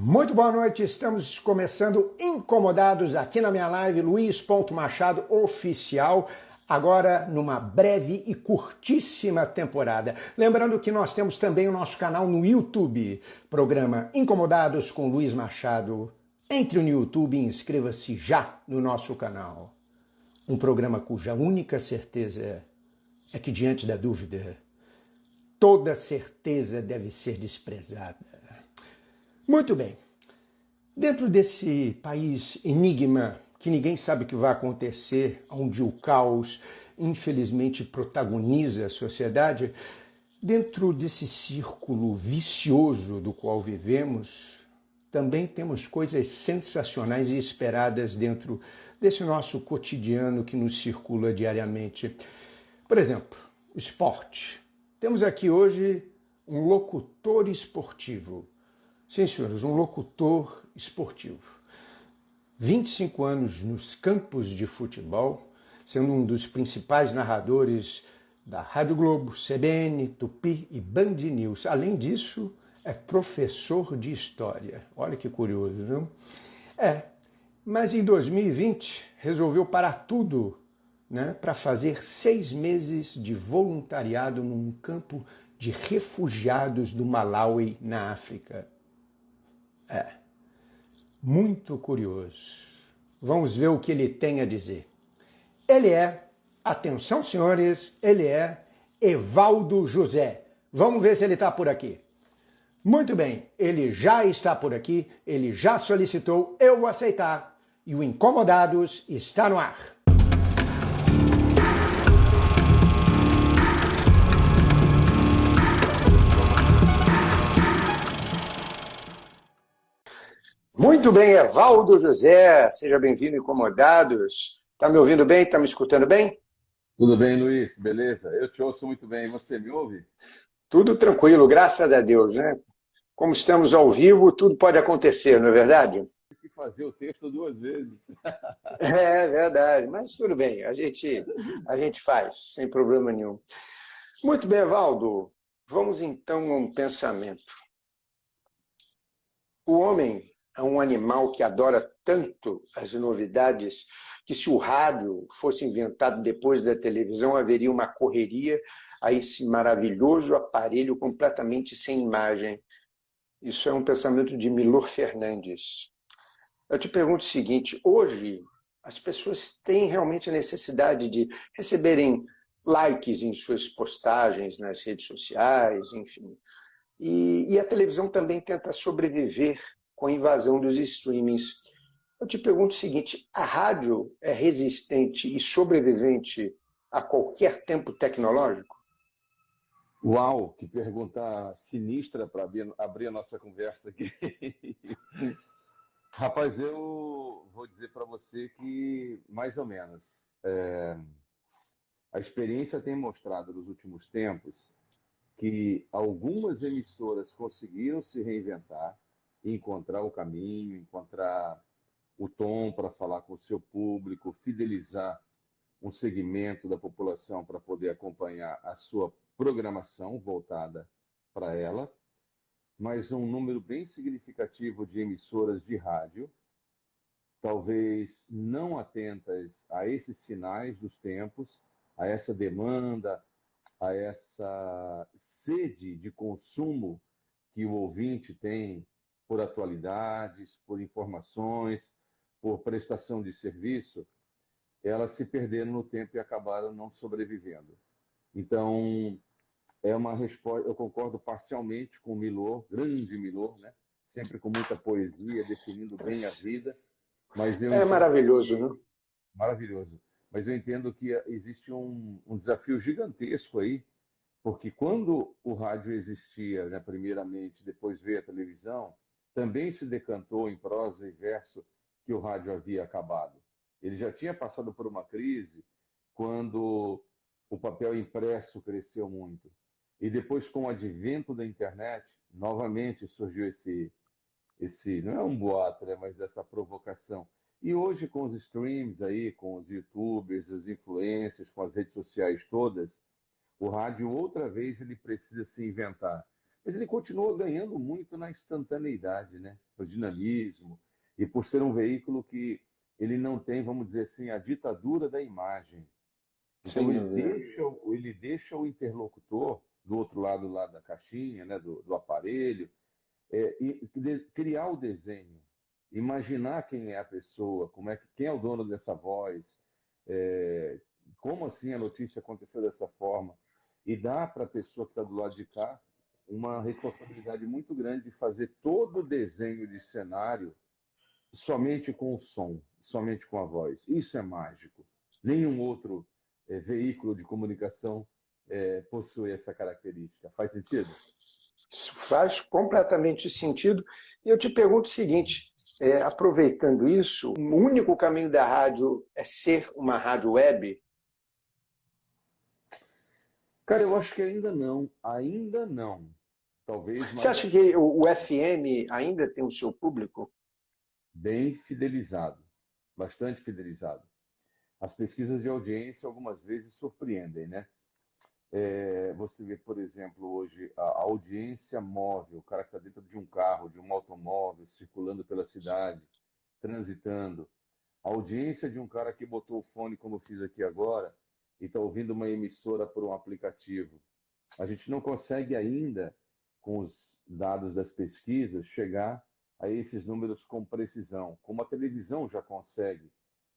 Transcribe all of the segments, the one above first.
Muito boa noite, estamos começando Incomodados aqui na minha live, Luiz.Machado Oficial, agora numa breve e curtíssima temporada. Lembrando que nós temos também o nosso canal no YouTube, programa Incomodados com Luiz Machado. Entre no YouTube e inscreva-se já no nosso canal. Um programa cuja única certeza é que, diante da dúvida, toda certeza deve ser desprezada. Muito bem. Dentro desse país enigma, que ninguém sabe o que vai acontecer, onde o caos, infelizmente, protagoniza a sociedade, dentro desse círculo vicioso do qual vivemos, também temos coisas sensacionais e esperadas dentro desse nosso cotidiano que nos circula diariamente. Por exemplo, o esporte. Temos aqui hoje um locutor esportivo. Sim, senhores, um locutor esportivo. 25 anos nos campos de futebol, sendo um dos principais narradores da Rádio Globo, CBN, Tupi e Band News. Além disso, é professor de história. Olha que curioso, não? Mas em 2020 resolveu parar tudo, né, para fazer 6 meses de voluntariado num campo de refugiados do Malawi, na África. Muito curioso. Vamos ver o que ele tem a dizer. Ele é, atenção senhores, ele é Evaldo José. Vamos ver se ele está por aqui. Muito bem, ele já está por aqui, ele já solicitou, eu vou aceitar. E o Incomodados está no ar. Muito bem, Evaldo José, seja bem-vindo, Incomodados. Está me ouvindo bem? Está me escutando bem? Tudo bem, Luiz? Beleza? Eu te ouço muito bem. Você me ouve? Tudo tranquilo, graças a Deus, né? Como estamos ao vivo, tudo pode acontecer, não é verdade? Tive que fazer o texto 2 vezes. É verdade, mas tudo bem, a gente faz, sem problema nenhum. Muito bem, Evaldo, vamos então a um pensamento. O homem é um animal que adora tanto as novidades que, se o rádio fosse inventado depois da televisão, haveria uma correria a esse maravilhoso aparelho completamente sem imagem. Isso é um pensamento de Milor Fernandes. Eu te pergunto o seguinte, hoje as pessoas têm realmente a necessidade de receberem likes em suas postagens nas redes sociais, enfim. E a televisão também tenta sobreviver com a invasão dos streamings. Eu te pergunto o seguinte, a rádio é resistente e sobrevivente a qualquer tempo tecnológico? Uau, que pergunta sinistra para abrir a nossa conversa aqui. Rapaz, eu vou dizer para você que, mais ou menos, a experiência tem mostrado nos últimos tempos que algumas emissoras conseguiram se reinventar, encontrar o caminho, encontrar o tom para falar com o seu público, fidelizar um segmento da população para poder acompanhar a sua programação voltada para ela, mas um número bem significativo de emissoras de rádio, talvez não atentas a esses sinais dos tempos, a essa demanda, a essa sede de consumo que o ouvinte tem por atualidades, por informações, por prestação de serviço, elas se perderam no tempo e acabaram não sobrevivendo. Então, é uma resposta, eu concordo parcialmente com o Milor, grande Milor, né? Sempre com muita poesia, definindo bem a vida, mas eu É entendo, maravilhoso, né? maravilhoso, mas eu entendo que existe um desafio gigantesco aí, porque quando o rádio existia, né, primeiramente, depois veio a televisão, também se decantou em prosa e verso que o rádio havia acabado. Ele já tinha passado por uma crise quando o papel impresso cresceu muito. E depois, com o advento da internet, novamente surgiu não é um boato, né, mas essa provocação. E hoje, com os streams aí, com os YouTubers, os influencers, com as redes sociais todas, o rádio, outra vez, ele precisa se inventar. mas ele continua ganhando muito na instantaneidade, né? No dinamismo, e por ser um veículo que ele não tem, vamos dizer assim, a ditadura da imagem. Então Sem dúvida. ele deixa o interlocutor do outro lado lá da caixinha, né, do aparelho, criar o desenho, imaginar quem é a pessoa, quem é o dono dessa voz, é, como assim a notícia aconteceu dessa forma, e dá para a pessoa que está do lado de cá uma responsabilidade muito grande de fazer todo o desenho de cenário somente com o som, somente com a voz. Isso é mágico. Nenhum outro veículo de comunicação possui essa característica. Faz sentido? Isso faz completamente sentido. E eu te pergunto o seguinte, aproveitando isso, o único caminho da rádio é ser uma rádio web? Cara, eu acho que ainda não. Ainda não. Talvez Você mais acha que o FM ainda tem o seu público? bem fidelizado, bastante fidelizado. As pesquisas de audiência algumas vezes surpreendem, né? Você vê, por exemplo, hoje a audiência móvel, o cara que está dentro de um carro, de um automóvel, circulando pela cidade, transitando. A audiência de um cara que botou o fone, como eu fiz aqui agora, e está ouvindo uma emissora por um aplicativo. A gente não consegue ainda, com os dados das pesquisas, chegar a esses números com precisão. Como a televisão já consegue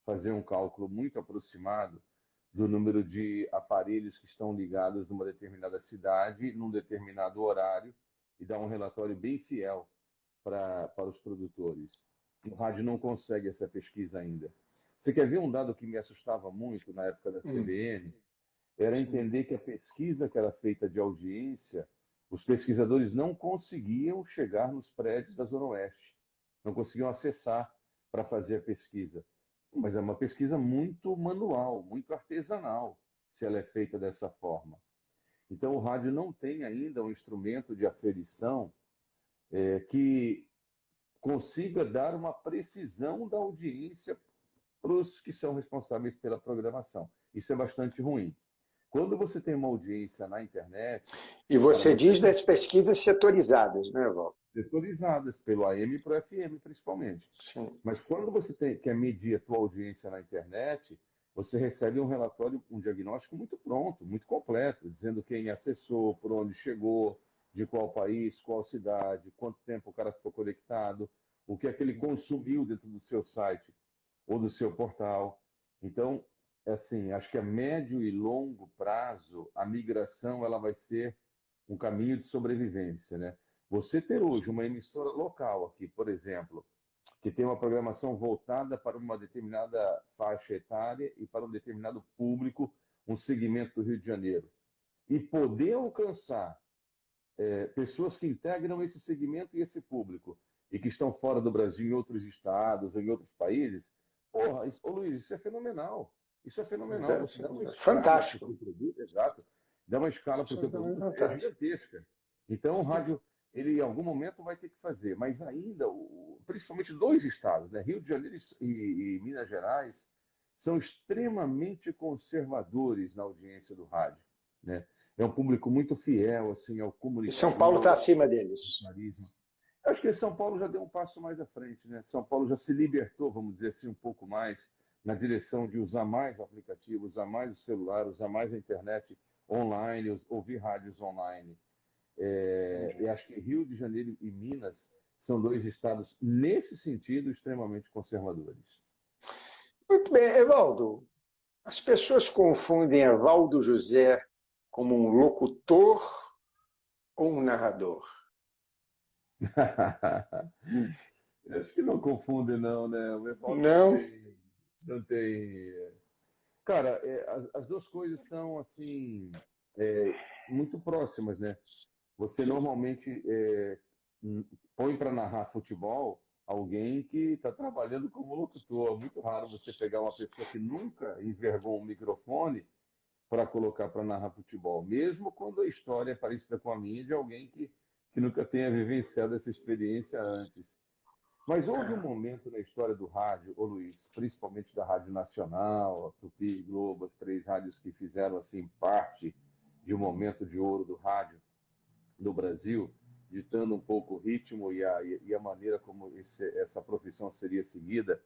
fazer um cálculo muito aproximado do número de aparelhos que estão ligados numa determinada cidade, num determinado horário, e dar um relatório bem fiel para os produtores. O rádio não consegue essa pesquisa ainda. Você quer ver um dado que me assustava muito na época da CBN? Era Sim. entender que a pesquisa que era feita de audiência, os pesquisadores não conseguiam chegar nos prédios da Zona Oeste, não conseguiam acessar para fazer a pesquisa. Mas é uma pesquisa muito manual, muito artesanal, se ela é feita dessa forma. Então, o rádio não tem ainda um instrumento de aferição que consiga dar uma precisão da audiência para os que são responsáveis pela programação. Isso é bastante ruim. Quando você tem uma audiência na internet, E cara, você você diz das pesquisas setorizadas, né, Val? setorizadas pelo AM e pelo FM, principalmente. Sim. Mas quando você quer medir a tua audiência na internet, você recebe um relatório, um diagnóstico muito pronto, muito completo, dizendo quem acessou, por onde chegou, de qual país, qual cidade, quanto tempo o cara ficou conectado, o que é que ele consumiu dentro do seu site ou do seu portal. Então, assim, acho que a médio e longo prazo, a migração ela vai ser um caminho de sobrevivência, né? Você ter hoje uma emissora local aqui, por exemplo, que tem uma programação voltada para uma determinada faixa etária e para um determinado público, um segmento do Rio de Janeiro, e poder alcançar pessoas que integram esse segmento e esse público, e que estão fora do Brasil, em outros estados ou em outros países, porra, ô Luiz, isso é fenomenal. Isso é fenomenal. Você dá uma escala para o Fantástico. teu produto, exato. Dá uma escala para o teu Absolutamente produto, é fantástico. gigantesca. Então, o rádio, ele em algum momento vai ter que fazer. Mas ainda, principalmente dois estados, né, Rio de Janeiro e Minas Gerais, são extremamente conservadores na audiência do rádio, né? É um público muito fiel assim ao E São Paulo está comunicador, acima ao deles. carisma. Eu acho que São Paulo já deu um passo mais à frente, né? São Paulo já se libertou, vamos dizer assim, um pouco mais na direção de usar mais o aplicativo, usar mais o celular, usar mais a internet online, ouvir rádios online. Eu acho que Rio de Janeiro e Minas são dois estados, nesse sentido, extremamente conservadores. Muito bem, Evaldo. As pessoas confundem Evaldo José como um locutor ou um narrador. Acho que não confunde, não, né? O Evaldo não Não? tem, não tem. Cara, as duas coisas são assim muito próximas, né? Você Sim. normalmente põe para narrar futebol alguém que está trabalhando como locutor. É muito raro você pegar uma pessoa que nunca envergou um microfone para colocar para narrar futebol, mesmo quando a história é parecida com a minha de alguém que nunca tenha vivenciado essa experiência antes. Mas houve um momento na história do rádio, ô Luiz, principalmente da Rádio Nacional, a Tupi e Globo, as três rádios que fizeram assim parte de um momento de ouro do rádio no Brasil, ditando um pouco o ritmo e a maneira como essa profissão seria seguida,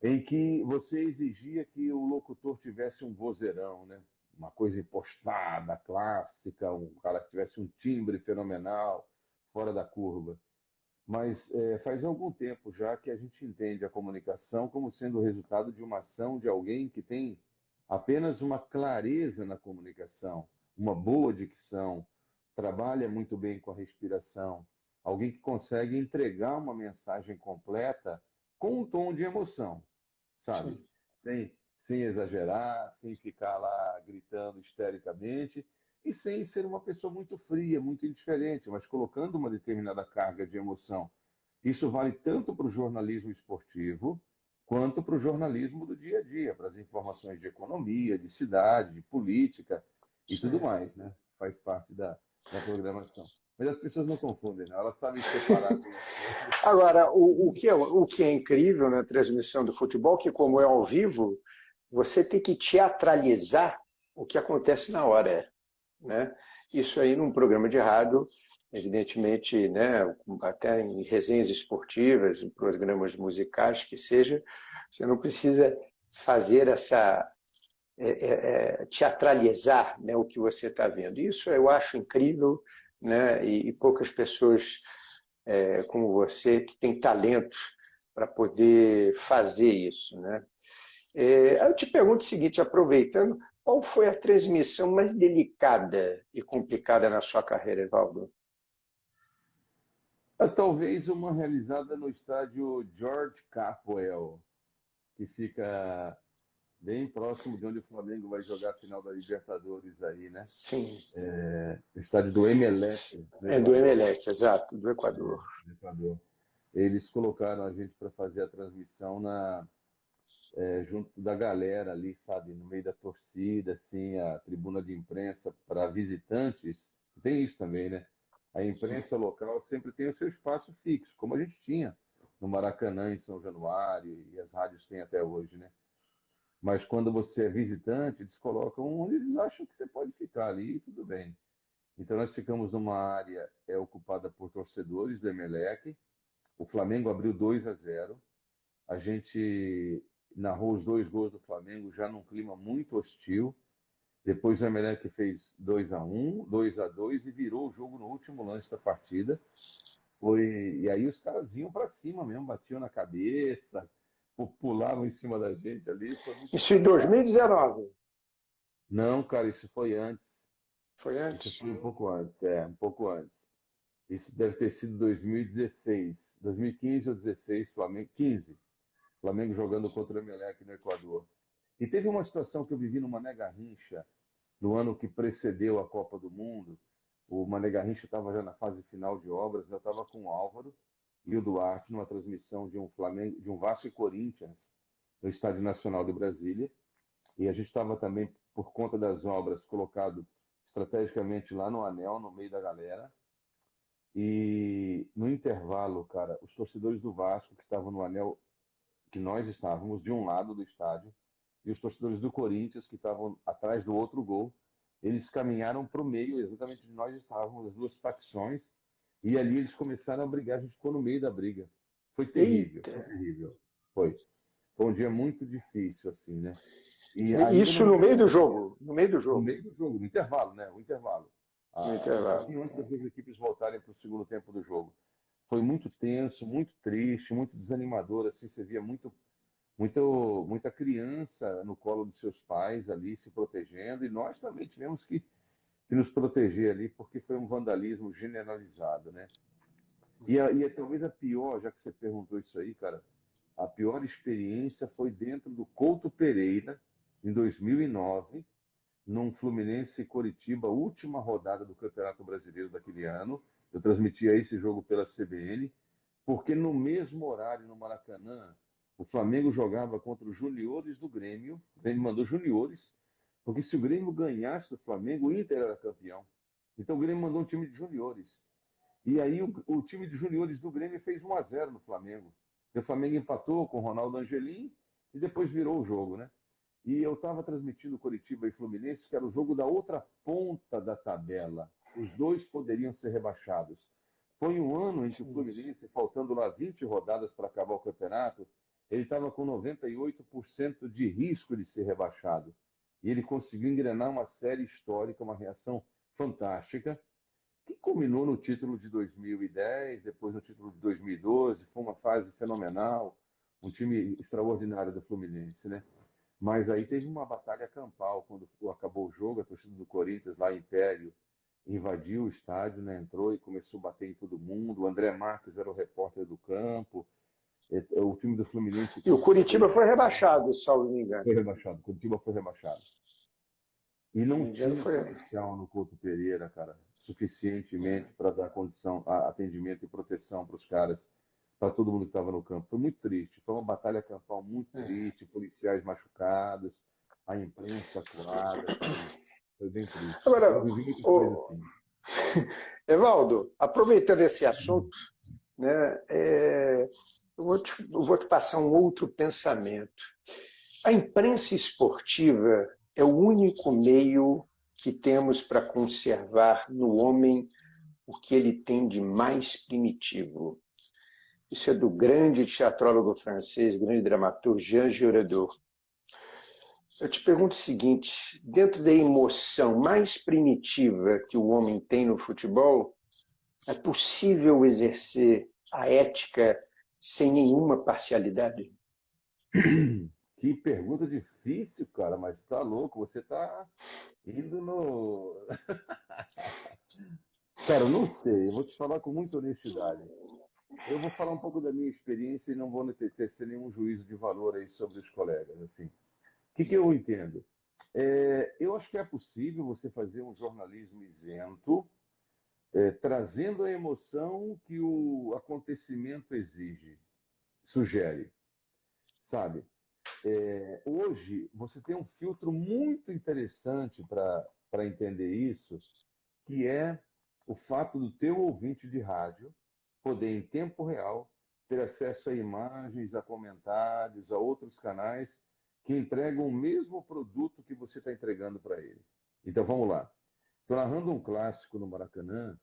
em que você exigia que o locutor tivesse um vozeirão, né? Uma coisa impostada, clássica, um cara que tivesse um timbre fenomenal, fora da curva. Mas faz algum tempo já que a gente entende a comunicação como sendo o resultado de uma ação de alguém que tem apenas uma clareza na comunicação, uma boa dicção, trabalha muito bem com a respiração, alguém que consegue entregar uma mensagem completa com um tom de emoção, sabe? Sim. Sem, sem exagerar, sem ficar lá gritando histericamente e sem ser uma pessoa muito fria, muito indiferente, mas colocando uma determinada carga de emoção. Isso vale tanto para o jornalismo esportivo quanto para o jornalismo do dia a dia, para as informações de economia, de cidade, de política e tudo Sim. mais, né? Faz parte da programação. Mas as pessoas não confundem, né? Elas sabem separar bem as coisas. Agora, o que é incrível na transmissão do futebol, que como é ao vivo, você tem que teatralizar o que acontece na hora, né? Isso aí num programa de rádio, evidentemente, né, até em resenhas esportivas, em programas musicais que seja, você não precisa fazer essa teatralizar, né, o que você está vendo. Isso eu acho incrível, né, e poucas pessoas como você que tem talento para poder fazer isso, né? Eu te pergunto o seguinte, aproveitando, qual foi a transmissão mais delicada e complicada na sua carreira, Evaldo? Talvez uma realizada no estádio George Capwell, que fica bem próximo de onde o Flamengo vai jogar a final da Libertadores aí, né? Sim, O estádio do Emelec, no é do Equador. Emelec, exato, do Equador. No Equador. Eles colocaram a gente para fazer a transmissão junto da galera ali, sabe, no meio da torcida, assim, a tribuna de imprensa para visitantes. Tem isso também, né? A imprensa local sempre tem o seu espaço fixo, como a gente tinha no Maracanã, em São Januário, e as rádios têm até hoje, né? Mas quando você é visitante, eles colocam onde eles acham que você pode ficar ali e tudo bem. Então nós ficamos numa área ocupada por torcedores do Emelec. O Flamengo abriu 2-0. A gente narrou os dois gols do Flamengo já num clima muito hostil. Depois o Emelec fez 2-1, 2-2 e virou o jogo no último lance da partida. E aí os caras iam para cima mesmo, batiam na cabeça, pulavam em cima da gente ali. Foi muito Isso em engraçado. 2019, Não, cara, isso foi antes. foi Isso antes? foi um pouco antes, um pouco antes. Isso deve ter sido 2016, 2015 ou 16, Flamengo 15. Flamengo jogando contra o Emelec no Equador. E teve uma situação que eu vivi no Mané Garrincha, no ano que precedeu a Copa do Mundo. O Mané Garrincha estava já na fase final de obras, eu estava com o Álvaro e o Duarte numa transmissão de um Flamengo, de um Vasco e Corinthians no Estádio Nacional de Brasília. E a gente estava também, por conta das obras, colocado estrategicamente lá no anel, no meio da galera. E no intervalo, cara, os torcedores do Vasco que estavam no anel, que nós estávamos de um lado do estádio, e os torcedores do Corinthians que estavam atrás do outro gol, eles caminharam para o meio, exatamente onde nós estávamos, as duas facções, e ali eles começaram a brigar, a gente ficou no meio da briga. Foi terrível, Eita! foi terrível. Foi. Foi um dia muito difícil, assim, né? E ainda no Isso no meio meio do do jogo, jogo, no meio do no jogo, meio do jogo, no intervalo, né? O intervalo. no Um intervalo. pouquinho antes das duas equipes voltarem para o segundo tempo do jogo. Foi muito tenso, muito triste, muito desanimador, assim, você via muita criança no colo dos seus pais ali se protegendo, e nós também tivemos que nos proteger ali, porque foi um vandalismo generalizado, né? Talvez a pior, já que você perguntou isso aí, cara, a pior experiência foi dentro do Couto Pereira, em 2009, num Fluminense e Coritiba, última rodada do Campeonato Brasileiro daquele ano. Eu transmitia esse jogo pela CBN, porque no mesmo horário, no Maracanã, o Flamengo jogava contra os juniores do Grêmio. O Grêmio mandou juniores, porque se o Grêmio ganhasse do Flamengo, o Inter era campeão. Então o Grêmio mandou um time de juniores. E aí o time de juniores do Grêmio fez 1-0 no Flamengo. E o Flamengo empatou com o Ronaldo Angelim e depois virou o jogo, né? E eu estava transmitindo Coritiba e Fluminense, que era o jogo da outra ponta da tabela. Os dois poderiam ser rebaixados. Foi um ano em que o Sim. Fluminense, faltando lá 20 rodadas para acabar o campeonato, ele estava com 98% de risco de ser rebaixado. E ele conseguiu engrenar uma série histórica, uma reação fantástica, que culminou no título de 2010, depois no título de 2012. Foi uma fase fenomenal, um time extraordinário do Fluminense, né? Mas aí teve uma batalha campal quando acabou o jogo, a torcida do Corinthians lá em Império invadiu o estádio, né? Entrou e começou a bater em todo mundo. O André Marques era o repórter do campo. O time do Fluminense E o quase Curitiba foi foi rebaixado, salvo me engano. rebaixado. Curitiba foi rebaixado. E Se não não me engano, tinha foi. policial no Couto Pereira, cara, suficientemente para dar condição, atendimento e proteção para os caras, para todo mundo que estava no campo. Foi muito triste. Foi uma batalha campal muito É. triste, policiais machucados, a imprensa acuada, foi bem triste. Eu Agora, vivi muitas coisas o assim. Evaldo, aproveitando esse assunto, né, eu vou te passar um outro pensamento. A imprensa esportiva é o único meio que temos para conservar no homem o que ele tem de mais primitivo. Isso é do grande teatrólogo francês, grande dramaturgo Jean Giraudoux. Eu te pergunto o seguinte: dentro da emoção mais primitiva que o homem tem no futebol, é possível exercer a ética sem nenhuma parcialidade? Que pergunta difícil, cara, mas tá louco, você tá indo no. Cara, eu não sei, eu vou te falar com muita honestidade. Eu vou falar um pouco da minha experiência e não vou tecer nenhum juízo de valor aí sobre os colegas, assim. O que eu entendo? Eu acho que é possível você fazer um jornalismo isento, trazendo a emoção que o acontecimento exige, sugere, sabe? Hoje, você tem um filtro muito interessante para entender isso, que é o fato do teu ouvinte de rádio poder, em tempo real, ter acesso a imagens, a comentários, a outros canais que entregam o mesmo produto que você está entregando para ele. Então, vamos lá. Estou narrando um clássico no Maracanã,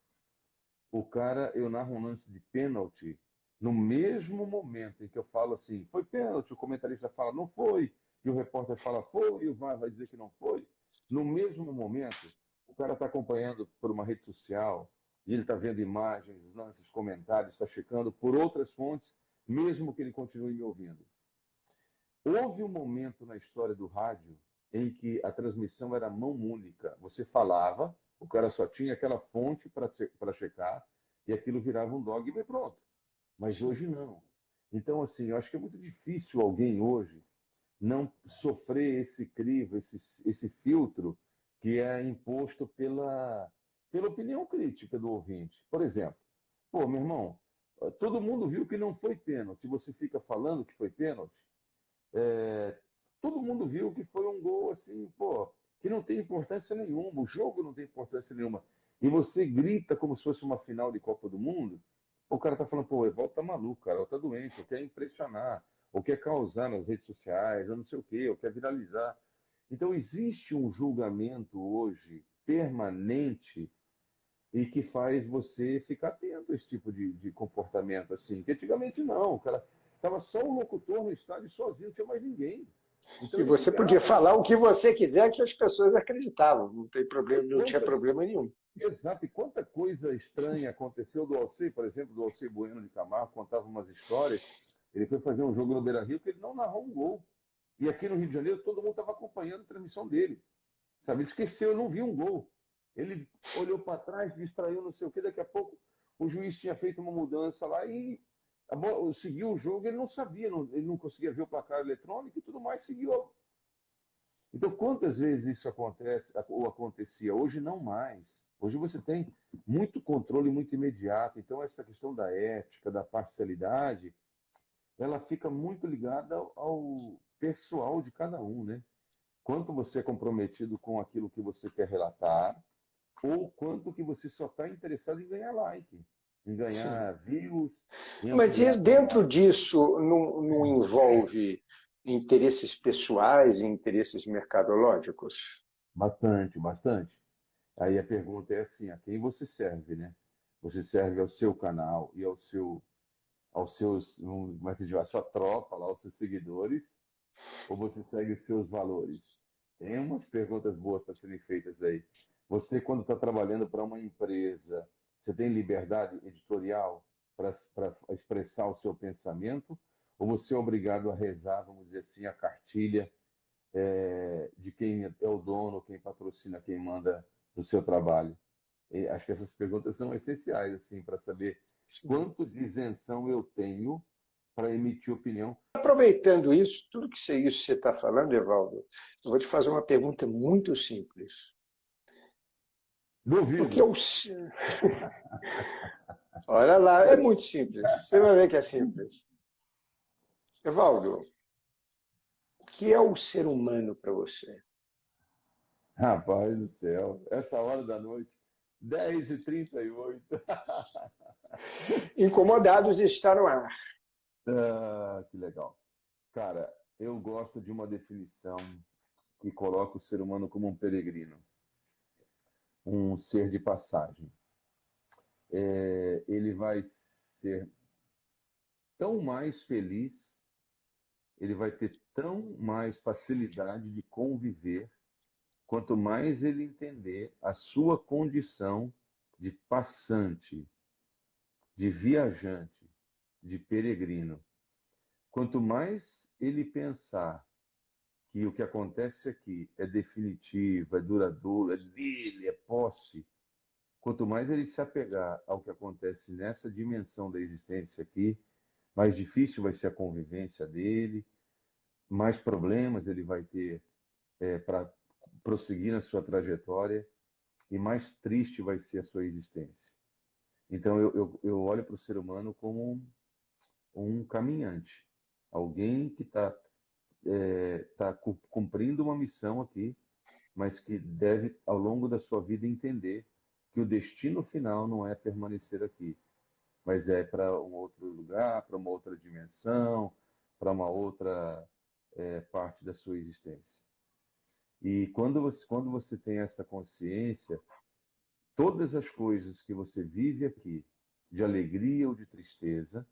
eu narro um lance de pênalti, no mesmo momento em que eu falo assim, foi pênalti, o comentarista fala, não foi, e o repórter fala, foi, e o VAR vai dizer que não foi. No mesmo momento, o cara está acompanhando por uma rede social, e ele está vendo imagens, lances, comentários, está checando por outras fontes, mesmo que ele continue me ouvindo. Houve um momento na história do rádio em que a transmissão era mão única. Você falava, o cara só tinha aquela fonte para checar, e aquilo virava um dogma e pronto. Mas Sim. hoje não. Então, assim, eu acho que é muito difícil alguém hoje não sofrer esse crivo, esse filtro que é imposto pela opinião crítica do ouvinte. Por exemplo, pô, meu irmão, todo mundo viu que não foi pênalti. Você fica falando que foi pênalti? É, todo mundo viu que foi um gol assim, pô, que não tem importância nenhuma, o jogo não tem importância nenhuma. E você grita como se fosse uma final de Copa do Mundo, o cara tá falando, pô, o Evaldo tá maluco, cara, ou tá doente, ou quer impressionar, ou quer causar nas redes sociais, ou não sei o quê, ou quer viralizar. Então existe um julgamento hoje permanente e que faz você ficar atento a esse tipo de comportamento, assim. Que antigamente não, o cara estava só o locutor no estádio sozinho, não tinha mais ninguém. Então E ele você podia ligava falar lá. o que você quiser que as pessoas acreditavam, não tem problema, não tinha Quanta, problema nenhum. exato, e quanta coisa estranha aconteceu do Alcei, por exemplo, do Alcei Bueno de Camargo, contava umas histórias. Ele foi fazer um jogo no Beira-Rio que ele não narrou um gol. E aqui no Rio de Janeiro todo mundo estava acompanhando a transmissão dele. Sabe? Ele esqueceu, não viu um gol. Ele olhou para trás, distraiu, não sei o quê. Daqui a pouco o juiz tinha feito uma mudança lá e seguiu o jogo. Ele não sabia, ele não conseguia ver o placar eletrônico e tudo mais, seguiu. Então, quantas vezes isso acontece ou acontecia? Hoje não mais. Hoje você tem muito controle muito imediato. Então, essa questão da ética, da parcialidade, ela fica muito ligada ao pessoal de cada um, né? Quanto você é comprometido com aquilo que você quer relatar, ou quanto que você só está interessado em ganhar like, em Sim. ganhar views, em Mas ampliar dentro canais. disso não envolve interesses pessoais e interesses mercadológicos? Bastante, bastante. Aí a pergunta é assim, a quem você serve, né? Você serve ao seu canal e aos seus, como é que diz, a sua tropa, lá, aos seus seguidores, ou você segue os seus valores? Tem umas perguntas boas para serem feitas aí. Você, quando está trabalhando para uma empresa, você tem liberdade editorial para expressar o seu pensamento? Ou você é obrigado a rezar, vamos dizer assim, a cartilha de quem é o dono, quem patrocina, quem manda no seu trabalho? E acho que essas perguntas são essenciais assim para saber Sim. quanto de isenção eu tenho para emitir opinião. Aproveitando isso, tudo que você está falando, Evaldo, eu vou te fazer uma pergunta muito simples. O que é Duvido. o... Olha lá, é muito simples. Você vai ver que é simples. Evaldo, o que é o ser humano para você? Rapaz do céu, essa hora da noite, 10h38. Incomodados está no ar. Ah, que legal. Cara, eu gosto de uma definição que coloca o ser humano como um peregrino, um ser de passagem. Ele vai ser tão mais feliz, ele vai ter tão mais facilidade de conviver, quanto mais ele entender a sua condição de passante, de viajante, de peregrino. Quanto mais ele pensar que o que acontece aqui é definitivo, é duradouro, é dele, é posse, quanto mais ele se apegar ao que acontece nessa dimensão da existência aqui, mais difícil vai ser a convivência dele, mais problemas ele vai ter para prosseguir na sua trajetória e mais triste vai ser a sua existência. Então eu olho para o ser humano como um caminhante, alguém que está cumprindo uma missão aqui, mas que deve, ao longo da sua vida, entender que o destino final não é permanecer aqui, mas é para um outro lugar, para uma outra dimensão, para uma outra parte da sua existência. E quando você tem essa consciência, todas as coisas que você vive aqui, de alegria ou de tristeza,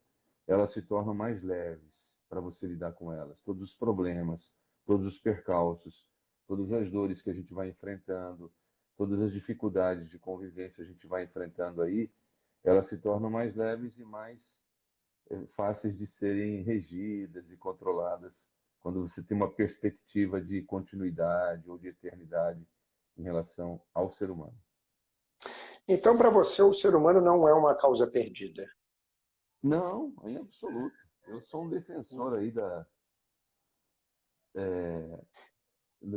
elas se tornam mais leves para você lidar com elas. Todos os problemas, todos os percalços, todas as dores que a gente vai enfrentando, todas as dificuldades de convivência a gente vai enfrentando aí, elas se tornam mais leves e mais fáceis de serem regidas e controladas quando você tem uma perspectiva de continuidade ou de eternidade em relação ao ser humano. Então, para você, o ser humano não é uma causa perdida. Não, em absoluto. Eu sou um defensor aí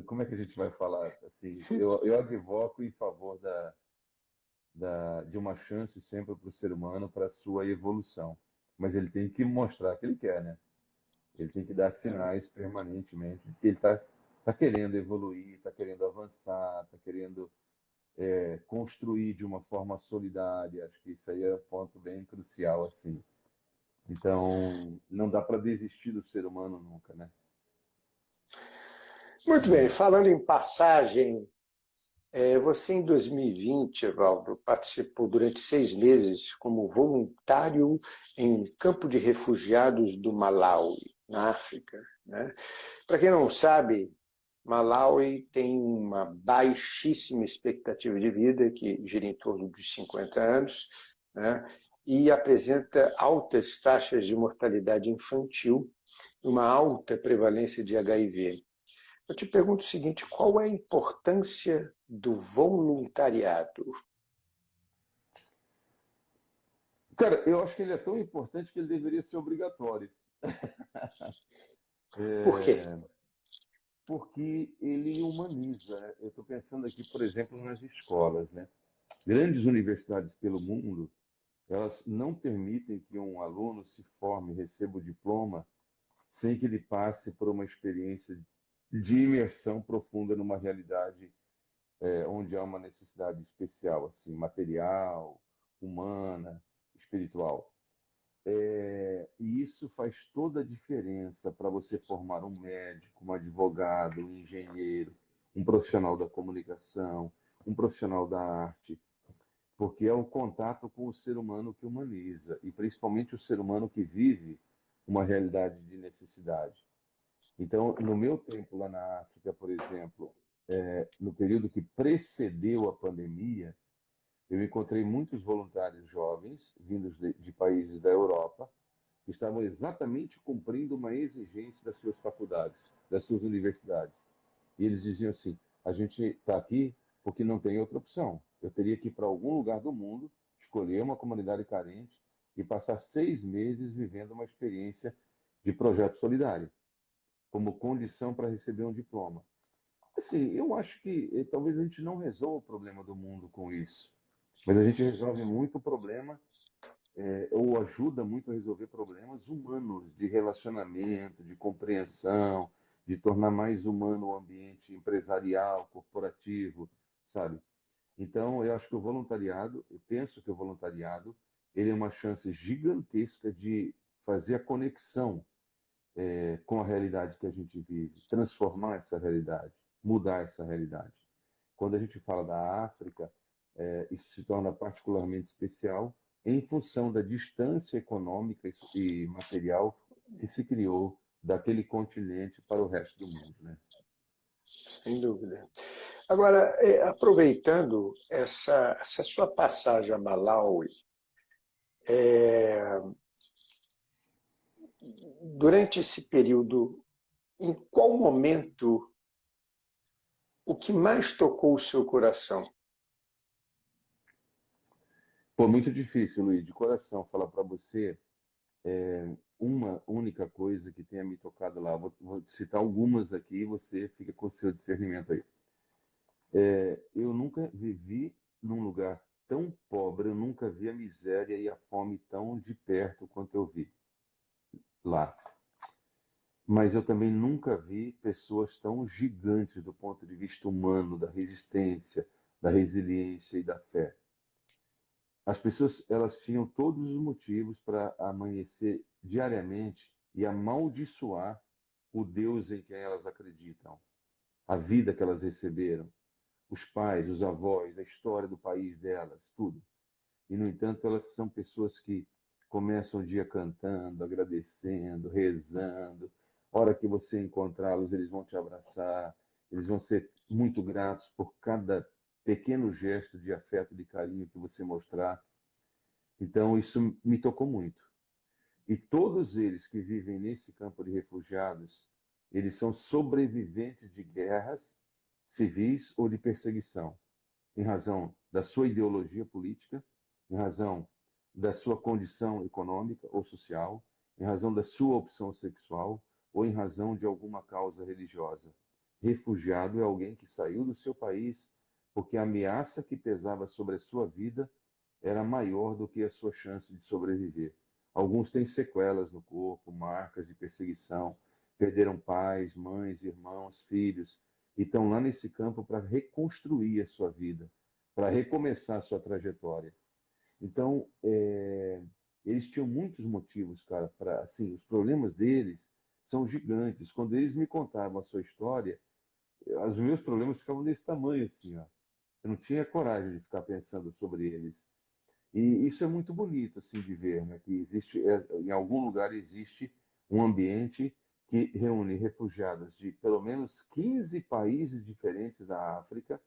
como é que a gente vai falar assim? Eu advoco em favor de uma chance sempre para o ser humano para a sua evolução. Mas ele tem que mostrar que ele quer, né? Ele tem que dar sinais permanentemente de que ele tá querendo evoluir, está querendo avançar, está querendo construir de uma forma solidária. Acho que isso aí é um ponto bem crucial, assim. Então, não dá para desistir do ser humano nunca, né? Muito bem, falando em passagem, você em 2020, Evaldo, participou durante 6 meses como voluntário em um campo de refugiados do Malawi, na África, né? Para quem não sabe, Malawi tem uma baixíssima expectativa de vida, que gira em torno dos 50 anos, né? E apresenta altas taxas de mortalidade infantil, uma alta prevalência de HIV. Eu te pergunto o seguinte: qual é a importância do voluntariado? Cara, eu acho que ele é tão importante que ele deveria ser obrigatório. Por quê? Porque ele humaniza, né? Eu estou pensando aqui, por exemplo, nas escolas, né? Grandes universidades pelo mundo, elas não permitem que um aluno se forme, receba o diploma, sem que ele passe por uma experiência de imersão profunda numa realidade onde há uma necessidade especial, assim, material, humana, espiritual. E isso faz toda a diferença para você formar um médico, um advogado, um engenheiro, um profissional da comunicação, um profissional da arte. porque é o contato com o ser humano que humaniza, e principalmente o ser humano que vive uma realidade de necessidade. Então, no meu tempo lá na África, por exemplo, no período que precedeu a pandemia, eu encontrei muitos voluntários jovens, vindos de países da Europa, que estavam exatamente cumprindo uma exigência das suas faculdades, das suas universidades. E eles diziam assim: a gente está aqui porque não tem outra opção. Eu teria que ir para algum lugar do mundo, escolher uma comunidade carente e passar 6 meses vivendo uma experiência de projeto solidário, como condição para receber um diploma. Assim, eu acho que talvez a gente não resolva o problema do mundo com isso, mas a gente resolve muito o problema, ou ajuda muito a resolver problemas humanos, de relacionamento, de compreensão, de tornar mais humano o ambiente empresarial, corporativo, sabe? Então, eu acho que o voluntariado, eu penso que o voluntariado, ele é uma chance gigantesca de fazer a conexão com a realidade que a gente vive, transformar essa realidade, mudar essa realidade. Quando a gente fala da África, isso se torna particularmente especial em função da distância econômica e material que se criou daquele continente para o resto do mundo, né? Sem dúvida. Agora, aproveitando essa sua passagem a Malawi, durante esse período, em qual momento o que mais tocou o seu coração? Foi muito difícil, Luiz, de coração, falar para você uma única coisa que tenha me tocado lá. Vou citar algumas aqui e você fica com o seu discernimento aí. Eu nunca vivi num lugar tão pobre, eu nunca vi a miséria e a fome tão de perto quanto eu vi lá. Mas eu também nunca vi pessoas tão gigantes do ponto de vista humano, da resistência, da resiliência e da fé. As pessoas, elas tinham todos os motivos para amanhecer diariamente e amaldiçoar o Deus em quem elas acreditam, a vida que elas receberam, os pais, os avós, a história do país delas, tudo. E, no entanto, elas são pessoas que começam o dia cantando, agradecendo, rezando. A hora que você encontrá-los, eles vão te abraçar, eles vão ser muito gratos por cada pequeno gesto de afeto, de carinho que você mostrar. Então, isso me tocou muito. E todos eles que vivem nesse campo de refugiados, eles são sobreviventes de guerras civis ou de perseguição, em razão da sua ideologia política, em razão da sua condição econômica ou social, em razão da sua opção sexual ou em razão de alguma causa religiosa. Refugiado é alguém que saiu do seu país porque a ameaça que pesava sobre a sua vida era maior do que a sua chance de sobreviver. Alguns têm sequelas no corpo, marcas de perseguição, perderam pais, mães, irmãos, filhos, e estão lá nesse campo para reconstruir a sua vida, para recomeçar a sua trajetória. Então, eles tinham muitos motivos, cara, para, assim, os problemas deles são gigantes. Quando eles me contavam a sua história, os meus problemas ficavam desse tamanho, assim, ó. Eu não tinha coragem de ficar pensando sobre eles. E isso é muito bonito, assim, de ver, né? Que existe, em algum lugar existe um ambiente que reúne refugiados de pelo menos 15 países diferentes da África,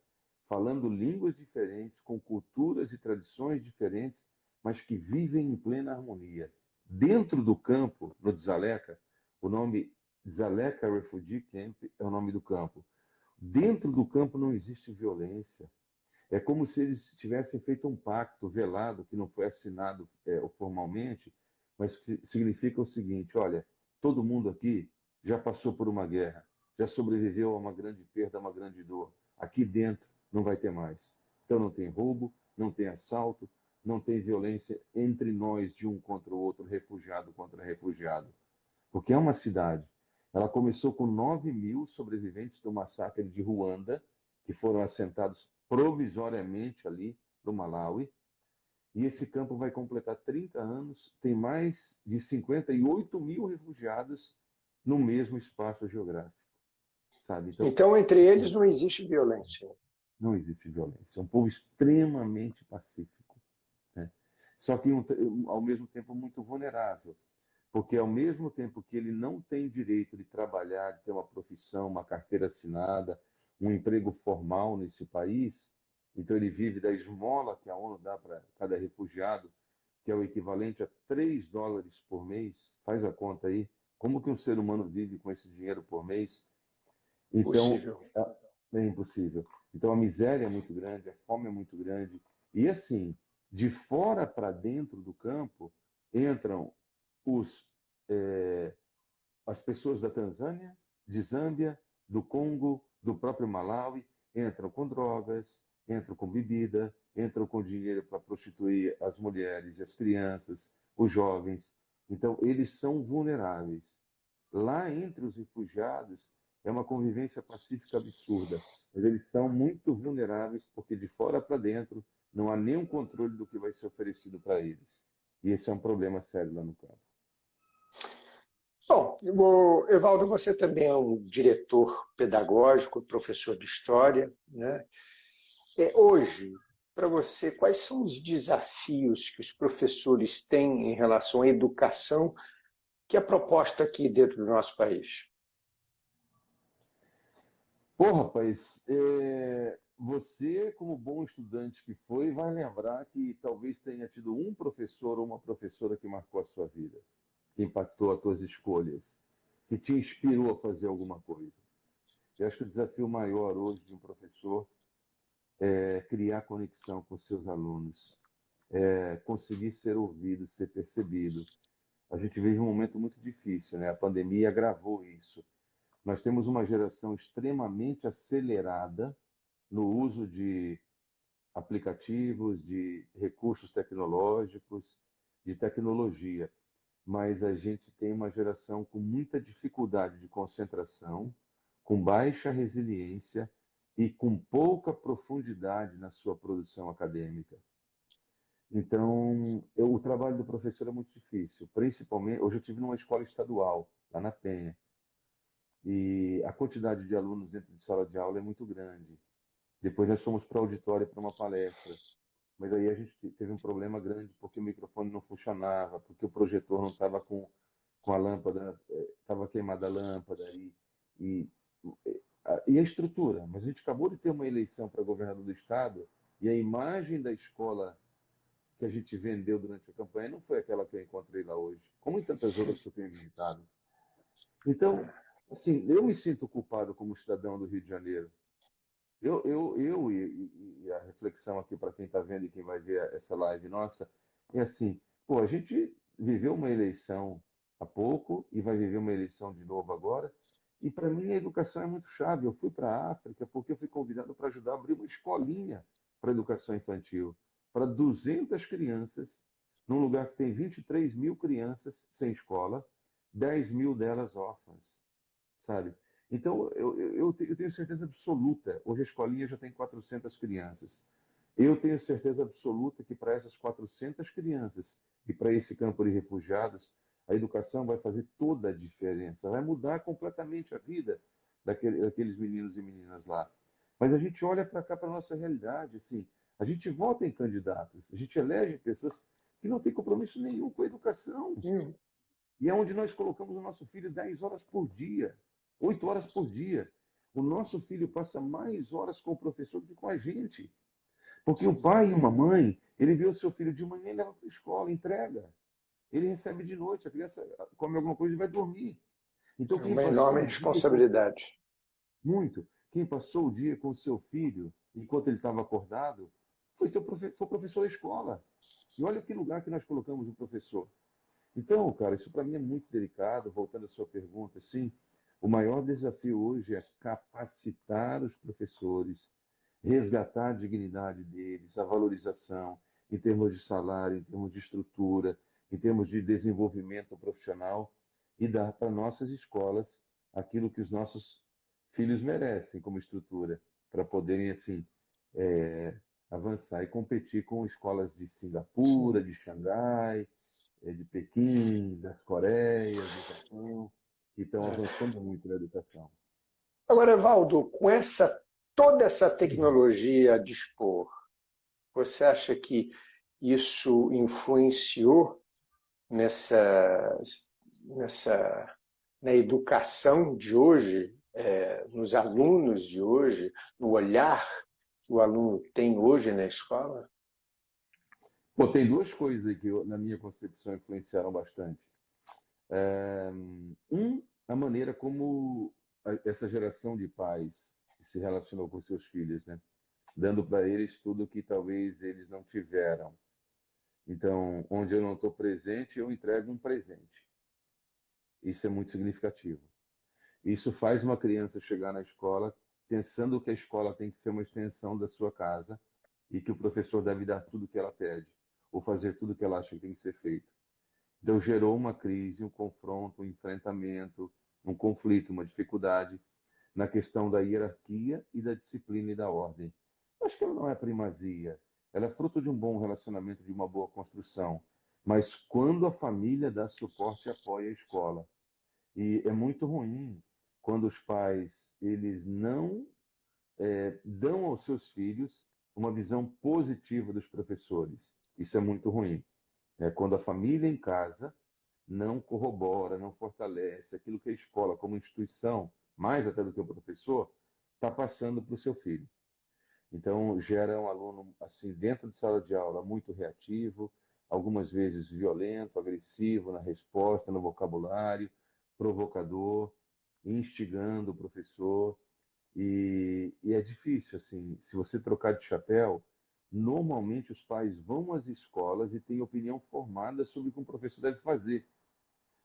falando línguas diferentes, com culturas e tradições diferentes, mas que vivem em plena harmonia. Dentro do campo, no Dzaleka, o nome Dzaleka Refugee Camp é o nome do campo. Dentro do campo não existe violência. É como se eles tivessem feito um pacto velado, que não foi assinado formalmente, mas que significa o seguinte: olha, todo mundo aqui já passou por uma guerra, já sobreviveu a uma grande perda, a uma grande dor. Aqui dentro não vai ter mais. Então não tem roubo, não tem assalto, não tem violência entre nós de um contra o outro, refugiado contra refugiado. Porque é uma cidade. Ela começou com 9 mil sobreviventes do massacre de Ruanda, que foram assentados provisoriamente ali no Malawi. E esse campo vai completar 30 anos, tem mais de 58 mil refugiados no mesmo espaço geográfico, sabe? Então, Então, entre eles não existe violência. não existe violência. É um povo extremamente pacífico. só que ao mesmo tempo muito vulnerável, porque ao mesmo tempo que ele não tem direito de trabalhar, de ter uma profissão, uma carteira assinada, um emprego formal nesse país, então ele vive da esmola que a ONU dá para cada refugiado, que é o equivalente a US$ 3 por mês, faz a conta aí, como que um ser humano vive com esse dinheiro por mês? Então, Possível. é impossível. Então, a miséria é muito grande, a fome é muito grande. E, assim, de fora para dentro do campo, entram os, eh, as pessoas da Tanzânia, de Zâmbia, do Congo, do próprio Malawi, entram com drogas, entram com bebida, entram com dinheiro para prostituir as mulheres, as crianças, os jovens. Então, eles são vulneráveis. Lá entre os refugiados é uma convivência pacífica absurda, mas eles são muito vulneráveis porque de fora para dentro não há nenhum controle do que vai ser oferecido para eles. E esse é um problema sério lá no campo. Bom, Evaldo, você também é um diretor pedagógico, professor de história, né? Hoje, para você, quais são os desafios que os professores têm em relação à educação que é proposta aqui dentro do nosso país? Pô, rapaz, você, como bom estudante que foi, vai lembrar que talvez tenha tido um professor ou uma professora que marcou a sua vida, que impactou as suas escolhas, que te inspirou a fazer alguma coisa. Eu acho que o desafio maior hoje de um professor é criar conexão com seus alunos, conseguir ser ouvido, ser percebido. A gente vive um momento muito difícil, né? A pandemia agravou isso. Nós temos uma geração extremamente acelerada no uso de aplicativos, de recursos tecnológicos, de tecnologia, mas a gente tem uma geração com muita dificuldade de concentração, com baixa resiliência e com pouca profundidade na sua produção acadêmica. Então, o trabalho do professor é muito difícil, principalmente, hoje eu estive numa escola estadual, lá na Penha, e a quantidade de alunos dentro de sala de aula é muito grande. Depois nós fomos para o auditório para uma palestra, mas aí a gente teve um problema grande porque o microfone não funcionava, porque o projetor não estava com a lâmpada, estava queimada a lâmpada e, e a estrutura. Mas a gente acabou de ter uma eleição para governador do estado e a imagem da escola que a gente vendeu durante a campanha não foi aquela que eu encontrei lá hoje, como em tantas outras que eu tenho visitado. Então, assim, eu me sinto culpado como cidadão do Rio de Janeiro. E a reflexão aqui para quem está vendo e quem vai ver essa live nossa é assim: pô, a gente viveu uma eleição há pouco e vai viver uma eleição de novo agora. E para mim a educação é muito chave. Eu fui para a África porque eu fui convidado para ajudar a abrir uma escolinha para educação infantil para 200 crianças, num lugar que tem 23 mil crianças sem escola, 10 mil delas órfãs, sabe? Então, eu tenho certeza absoluta, hoje a escolinha já tem 400 crianças. Eu tenho certeza absoluta que para essas 400 crianças e para esse campo de refugiados, a educação vai fazer toda a diferença, vai mudar completamente a vida daqueles meninos e meninas lá. Mas a gente olha para cá, para a nossa realidade, assim, a gente vota em candidatos, a gente elege pessoas que não têm compromisso nenhum com a educação. Hum. E é onde nós colocamos o nosso filho 10 horas por dia, 8 horas por dia. O nosso filho passa mais horas com o professor do que com a gente. Porque o Sim. pai e uma mãe, ele vê o seu filho de manhã e leva para a escola, entrega. Ele recebe de noite, a criança come alguma coisa e vai dormir. Então, É quem uma passou enorme o dia responsabilidade. muito, quem passou o dia com o seu filho, enquanto ele estava acordado, foi o professor da escola. E olha que lugar que nós colocamos o professor. Então, cara, isso para mim é muito delicado. Voltando à sua pergunta, sim, o maior desafio hoje é capacitar os professores, resgatar a dignidade deles, a valorização em termos de salário, em termos de estrutura, em termos de desenvolvimento profissional e dar para nossas escolas aquilo que os nossos filhos merecem como estrutura, para poderem, assim, é, avançar e competir com escolas de Singapura, Sim. de Xangai, de Pequim, das Coreias, do Japão, que estão É. avançando muito na educação. Agora, Evaldo, com toda essa tecnologia a dispor, você acha que isso influenciou nessa, na educação de hoje, nos alunos de hoje, no olhar que o aluno tem hoje na escola? Pô, tem duas coisas aí que, na minha concepção, influenciaram bastante. É, a maneira como essa geração de pais se relacionou com seus filhos, né? Dando para eles tudo que talvez eles não tiveram. Então, onde eu não estou presente, eu entrego um presente. Isso é muito significativo. Isso faz uma criança chegar na escola pensando que a escola tem que ser uma extensão da sua casa e que o professor deve dar tudo o que ela pede, ou fazer tudo o que ela acha que tem que ser feito. Então, gerou uma crise, um confronto, um enfrentamento, um conflito, uma dificuldade na questão da hierarquia e da disciplina e da ordem. Acho que ela não é primazia, ela é fruto de um bom relacionamento, de uma boa construção. Mas quando a família dá suporte e apoia a escola, e é muito ruim quando os pais eles não dão aos seus filhos uma visão positiva dos professores. Isso é muito ruim. É quando a família em casa não corrobora, não fortalece aquilo que a escola, como instituição, mais até do que o professor, está passando para o seu filho. Então, gera um aluno, assim, dentro de sala de aula, muito reativo, algumas vezes violento, agressivo na resposta, no vocabulário, provocador, instigando o professor. E é difícil, assim, se você trocar de chapéu, normalmente os pais vão às escolas e têm opinião formada sobre o que um professor deve fazer.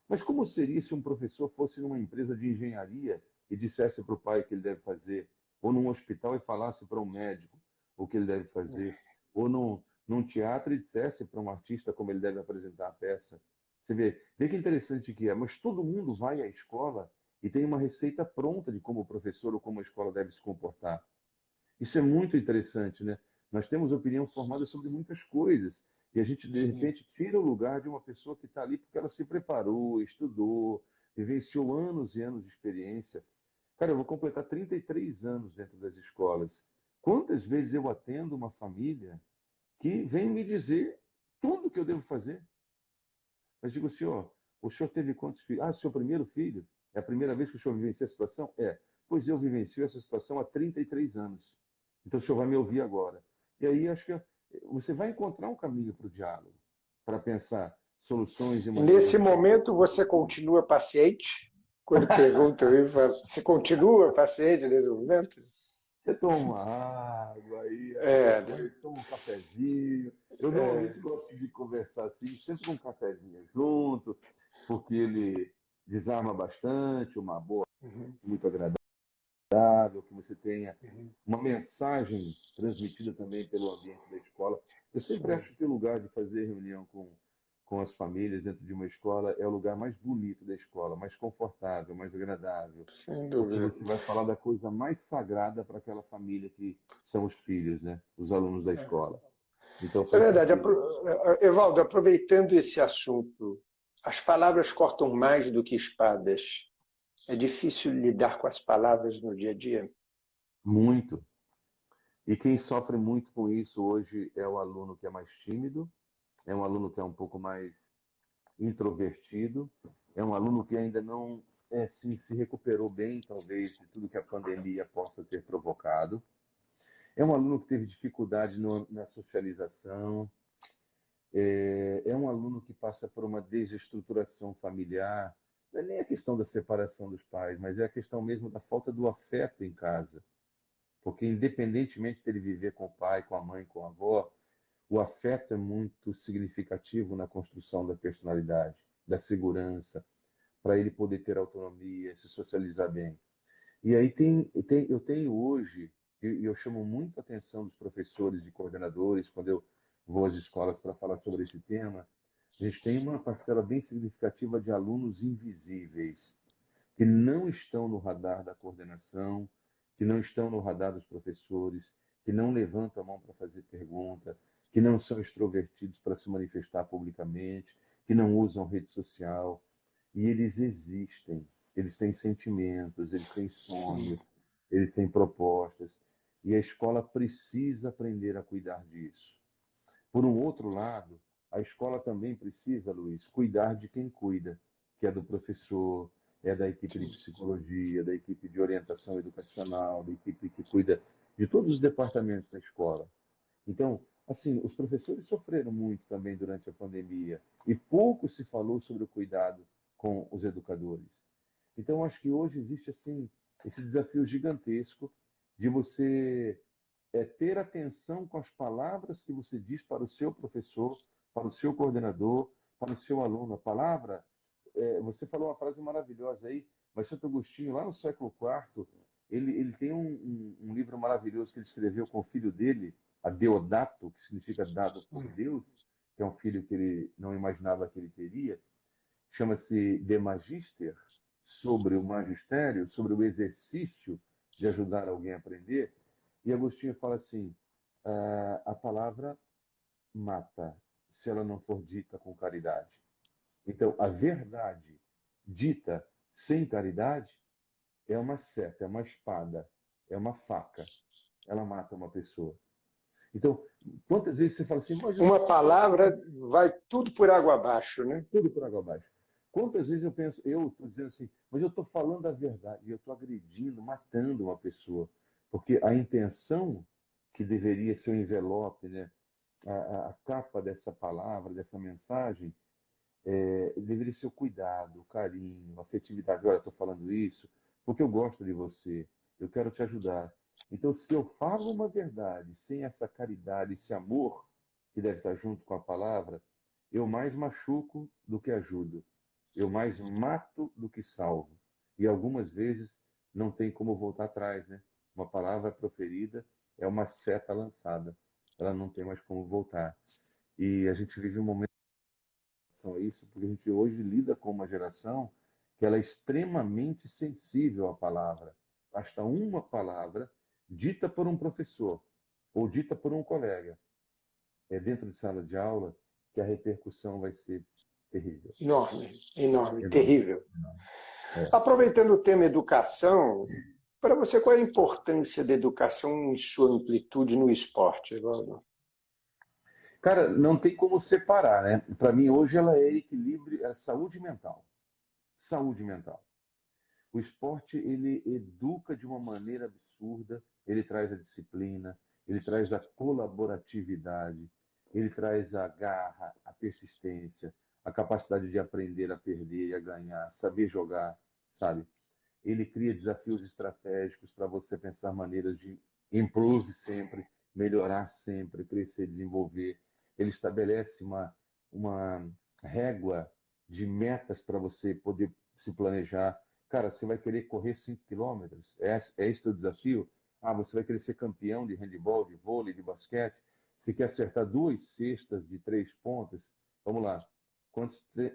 Mas como seria se um professor fosse numa empresa de engenharia e dissesse para o pai o que ele deve fazer? Ou num hospital e falasse para um médico o que ele deve fazer? Ou num teatro e dissesse para um artista como ele deve apresentar a peça? Você vê que interessante que é, mas todo mundo vai à escola e tem uma receita pronta de como o professor ou como a escola deve se comportar. Isso é muito interessante, né? Nós temos opinião formada sobre muitas coisas e a gente, de Sim. repente, tira o lugar de uma pessoa que está ali porque ela se preparou, estudou, vivenciou anos e anos de experiência. Cara, eu vou completar 33 anos dentro das escolas. Quantas vezes eu atendo uma família que vem me dizer tudo o que eu devo fazer? Mas digo, senhor, o senhor teve quantos filhos? Ah, seu primeiro filho? É a primeira vez que o senhor vivencia a situação? É. Pois eu vivencio essa situação há 33 anos. Então o senhor vai me ouvir agora. E aí acho que você vai encontrar um caminho para o diálogo, para pensar soluções e Nesse maneiras de momento, você continua paciente? Quando perguntam, você continua paciente nesse momento? você toma uma água, aí É, né? depois toma um cafezinho. Eu É, normalmente gosto de conversar assim, sempre com um cafezinho junto, porque ele desarma bastante, uma boa, uhum, muito agradável, que você tenha uhum, uma mensagem transmitida também pelo ambiente da escola. Eu sempre sim, acho que o lugar de fazer reunião com as famílias dentro de uma escola é o lugar mais bonito da escola, mais confortável, mais agradável, sem porque dúvida. você vai falar da coisa mais sagrada para aquela família que são os filhos, né? Os alunos da escola. Então É faz verdade. sentido. Evaldo, aproveitando esse assunto, as palavras cortam mais do que espadas. É difícil lidar com as palavras no dia a dia? Muito. E quem sofre muito com isso hoje é o aluno que é mais tímido, é um aluno que é um pouco mais introvertido, é um aluno que ainda não se recuperou bem, talvez, de tudo que a pandemia possa ter provocado. É um aluno que teve dificuldade na socialização, é um aluno que passa por uma desestruturação familiar. Não é nem a questão da separação dos pais, mas é a questão mesmo da falta do afeto em casa. Porque, independentemente dele viver com o pai, com a mãe, com a avó, o afeto é muito significativo na construção da personalidade, da segurança, para ele poder ter autonomia, se socializar bem. E aí eu tenho hoje, e eu chamo muito a atenção dos professores e coordenadores, quando eu vou às escolas para falar sobre esse tema, a gente tem uma parcela bem significativa de alunos invisíveis, que não estão no radar da coordenação, que não estão no radar dos professores, que não levantam a mão para fazer pergunta, que não são extrovertidos para se manifestar publicamente, que não usam rede social. E eles existem, eles têm sentimentos, eles têm Sim. sonhos, eles têm propostas. E a escola precisa aprender a cuidar disso. Por um outro lado, a escola também precisa, Luiz, cuidar de quem cuida, que é do professor, é da equipe de psicologia, da equipe de orientação educacional, da equipe que cuida de todos os departamentos da escola. Então, assim, os professores sofreram muito também durante a pandemia e pouco se falou sobre o cuidado com os educadores. Então, acho que hoje existe assim esse desafio gigantesco de você ter atenção com as palavras que você diz para o seu professor, para o seu coordenador, para o seu aluno. A palavra, você falou uma frase maravilhosa aí, mas Santo Agostinho, lá no século IV, ele tem um livro maravilhoso que ele escreveu com o filho dele, a Deodato, que significa dado por Deus, que é um filho que ele não imaginava que ele teria, chama-se De Magister, sobre o magistério, sobre o exercício de ajudar alguém a aprender. E Agostinho fala assim: a palavra mata se ela não for dita com caridade. Então, a verdade dita sem caridade é uma seta, é uma espada, é uma faca. Ela mata uma pessoa. Então, quantas vezes você fala assim, mas uma palavra vai tudo por água abaixo, né? tudo por água abaixo. Quantas vezes eu penso, eu estou dizendo assim, mas eu estou falando a verdade, eu estou agredindo, matando uma pessoa. Porque a intenção que deveria ser o envelope, né, a capa dessa palavra, dessa mensagem, deveria ser o cuidado, o carinho, a afetividade. Olha, eu estou falando isso porque eu gosto de você, eu quero te ajudar. Então, se eu falo uma verdade sem essa caridade, esse amor que deve estar junto com a palavra, eu mais machuco do que ajudo. Eu mais mato do que salvo. E algumas vezes não tem como voltar atrás, né? Uma palavra proferida é uma seta lançada. Ela não tem mais como voltar. E a gente vive um momento a isso, porque a gente hoje lida com uma geração que ela é extremamente sensível à palavra. Basta uma palavra dita por um professor ou dita por um colega dentro de sala de aula que a repercussão vai ser terrível. Enorme, enorme, Enorme, terrível. enorme. É. Aproveitando o tema educação, para você, qual é a importância da educação em sua amplitude no esporte, Evaldo? Cara, não tem como separar, né? Para mim, hoje ela é equilíbrio, é saúde mental. Saúde mental. O esporte, ele educa de uma maneira absurda, ele traz a disciplina, ele traz a colaboratividade, ele traz a garra, a persistência, a capacidade de aprender a perder e a ganhar, saber jogar, sabe? Ele cria desafios estratégicos para você pensar maneiras de improve sempre, melhorar sempre, crescer, desenvolver. Ele estabelece uma régua de metas para você poder se planejar. Cara, você vai querer correr 5 quilômetros? É esse o desafio? Ah, você vai querer ser campeão de handebol, de vôlei, de basquete? Você quer acertar 2 cestas de 3 pontas? Vamos lá.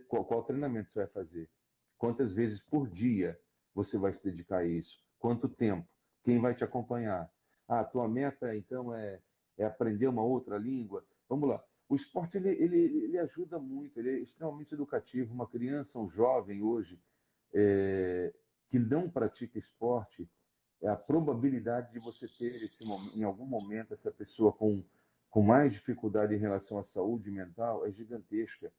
Qual treinamento você vai fazer? Quantas vezes por dia você vai se dedicar a isso? Quanto tempo? Quem vai te acompanhar? Ah, a tua meta, então, é aprender uma outra língua? Vamos lá. O esporte, ele ajuda muito, ele é extremamente educativo. Uma criança, um jovem hoje, é, que não pratica esporte, a probabilidade de você ter, em algum momento, essa pessoa com mais dificuldade em relação à saúde mental é gigantesca.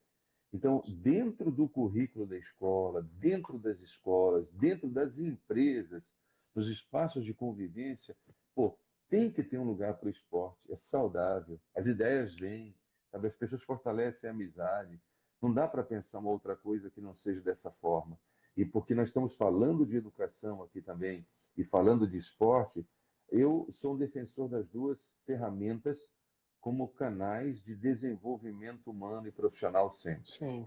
Então, dentro do currículo da escola, dentro das escolas, dentro das empresas, nos espaços de convivência, pô, tem que ter um lugar para o esporte. É saudável, as ideias vêm, sabe? As pessoas fortalecem a amizade. Não dá para pensar uma outra coisa que não seja dessa forma. E porque nós estamos falando de educação aqui também e falando de esporte, eu sou um defensor das duas ferramentas como canais de desenvolvimento humano e profissional sempre. Sim.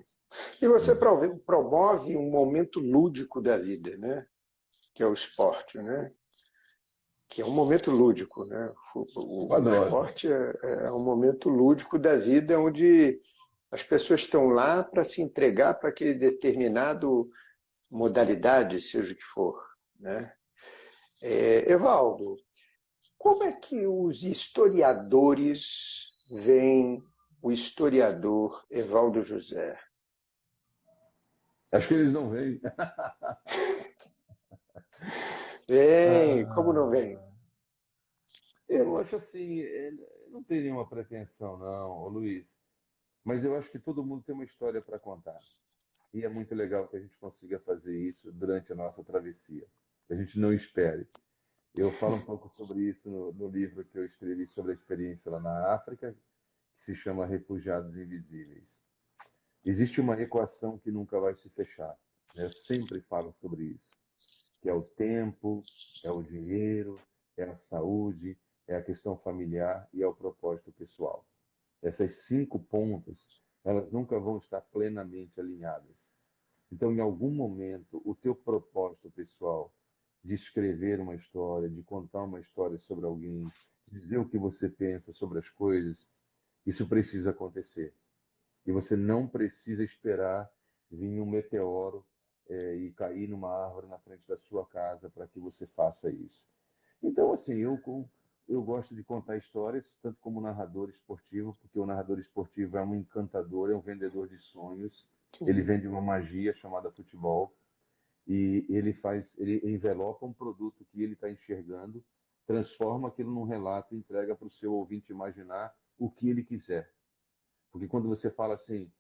E você promove um momento lúdico da vida, né? Que é o esporte, né? Que é um momento lúdico, né? O Adoro. esporte é um momento lúdico da vida onde as pessoas estão lá para se entregar para aquele determinado modalidade, seja o que for, né? Evaldo, como é que os historiadores veem o historiador Evaldo José? Acho que eles não veem. Vem, como não vem? Ah, eu acho assim, tem nenhuma pretensão, não, ô Luiz. Mas eu acho que todo mundo tem uma história para contar. E é muito legal que a gente consiga fazer isso durante a nossa travessia. Que a gente não espere. Eu falo um pouco sobre isso no livro que eu escrevi sobre a experiência lá na África, que se chama Refugiados Invisíveis. Existe uma equação que nunca vai se fechar, né? Eu sempre falo sobre isso, que é o tempo, é o dinheiro, é a saúde, é a questão familiar e é o propósito pessoal. Essas 5 pontas, elas nunca vão estar plenamente alinhadas. Então, em algum momento, o teu propósito pessoal de escrever uma história, de contar uma história sobre alguém, de dizer o que você pensa sobre as coisas, isso precisa acontecer. E você não precisa esperar vir um meteoro e cair numa árvore na frente da sua casa para que você faça isso. Então, assim, eu gosto de contar histórias, tanto como narrador esportivo, porque o narrador esportivo é um encantador, é um vendedor de sonhos. Ele Sim. vende uma magia chamada futebol e ele envelopa um produto que ele está enxergando, transforma aquilo num relato e entrega para o seu ouvinte imaginar o que ele quiser. Porque quando você fala assim,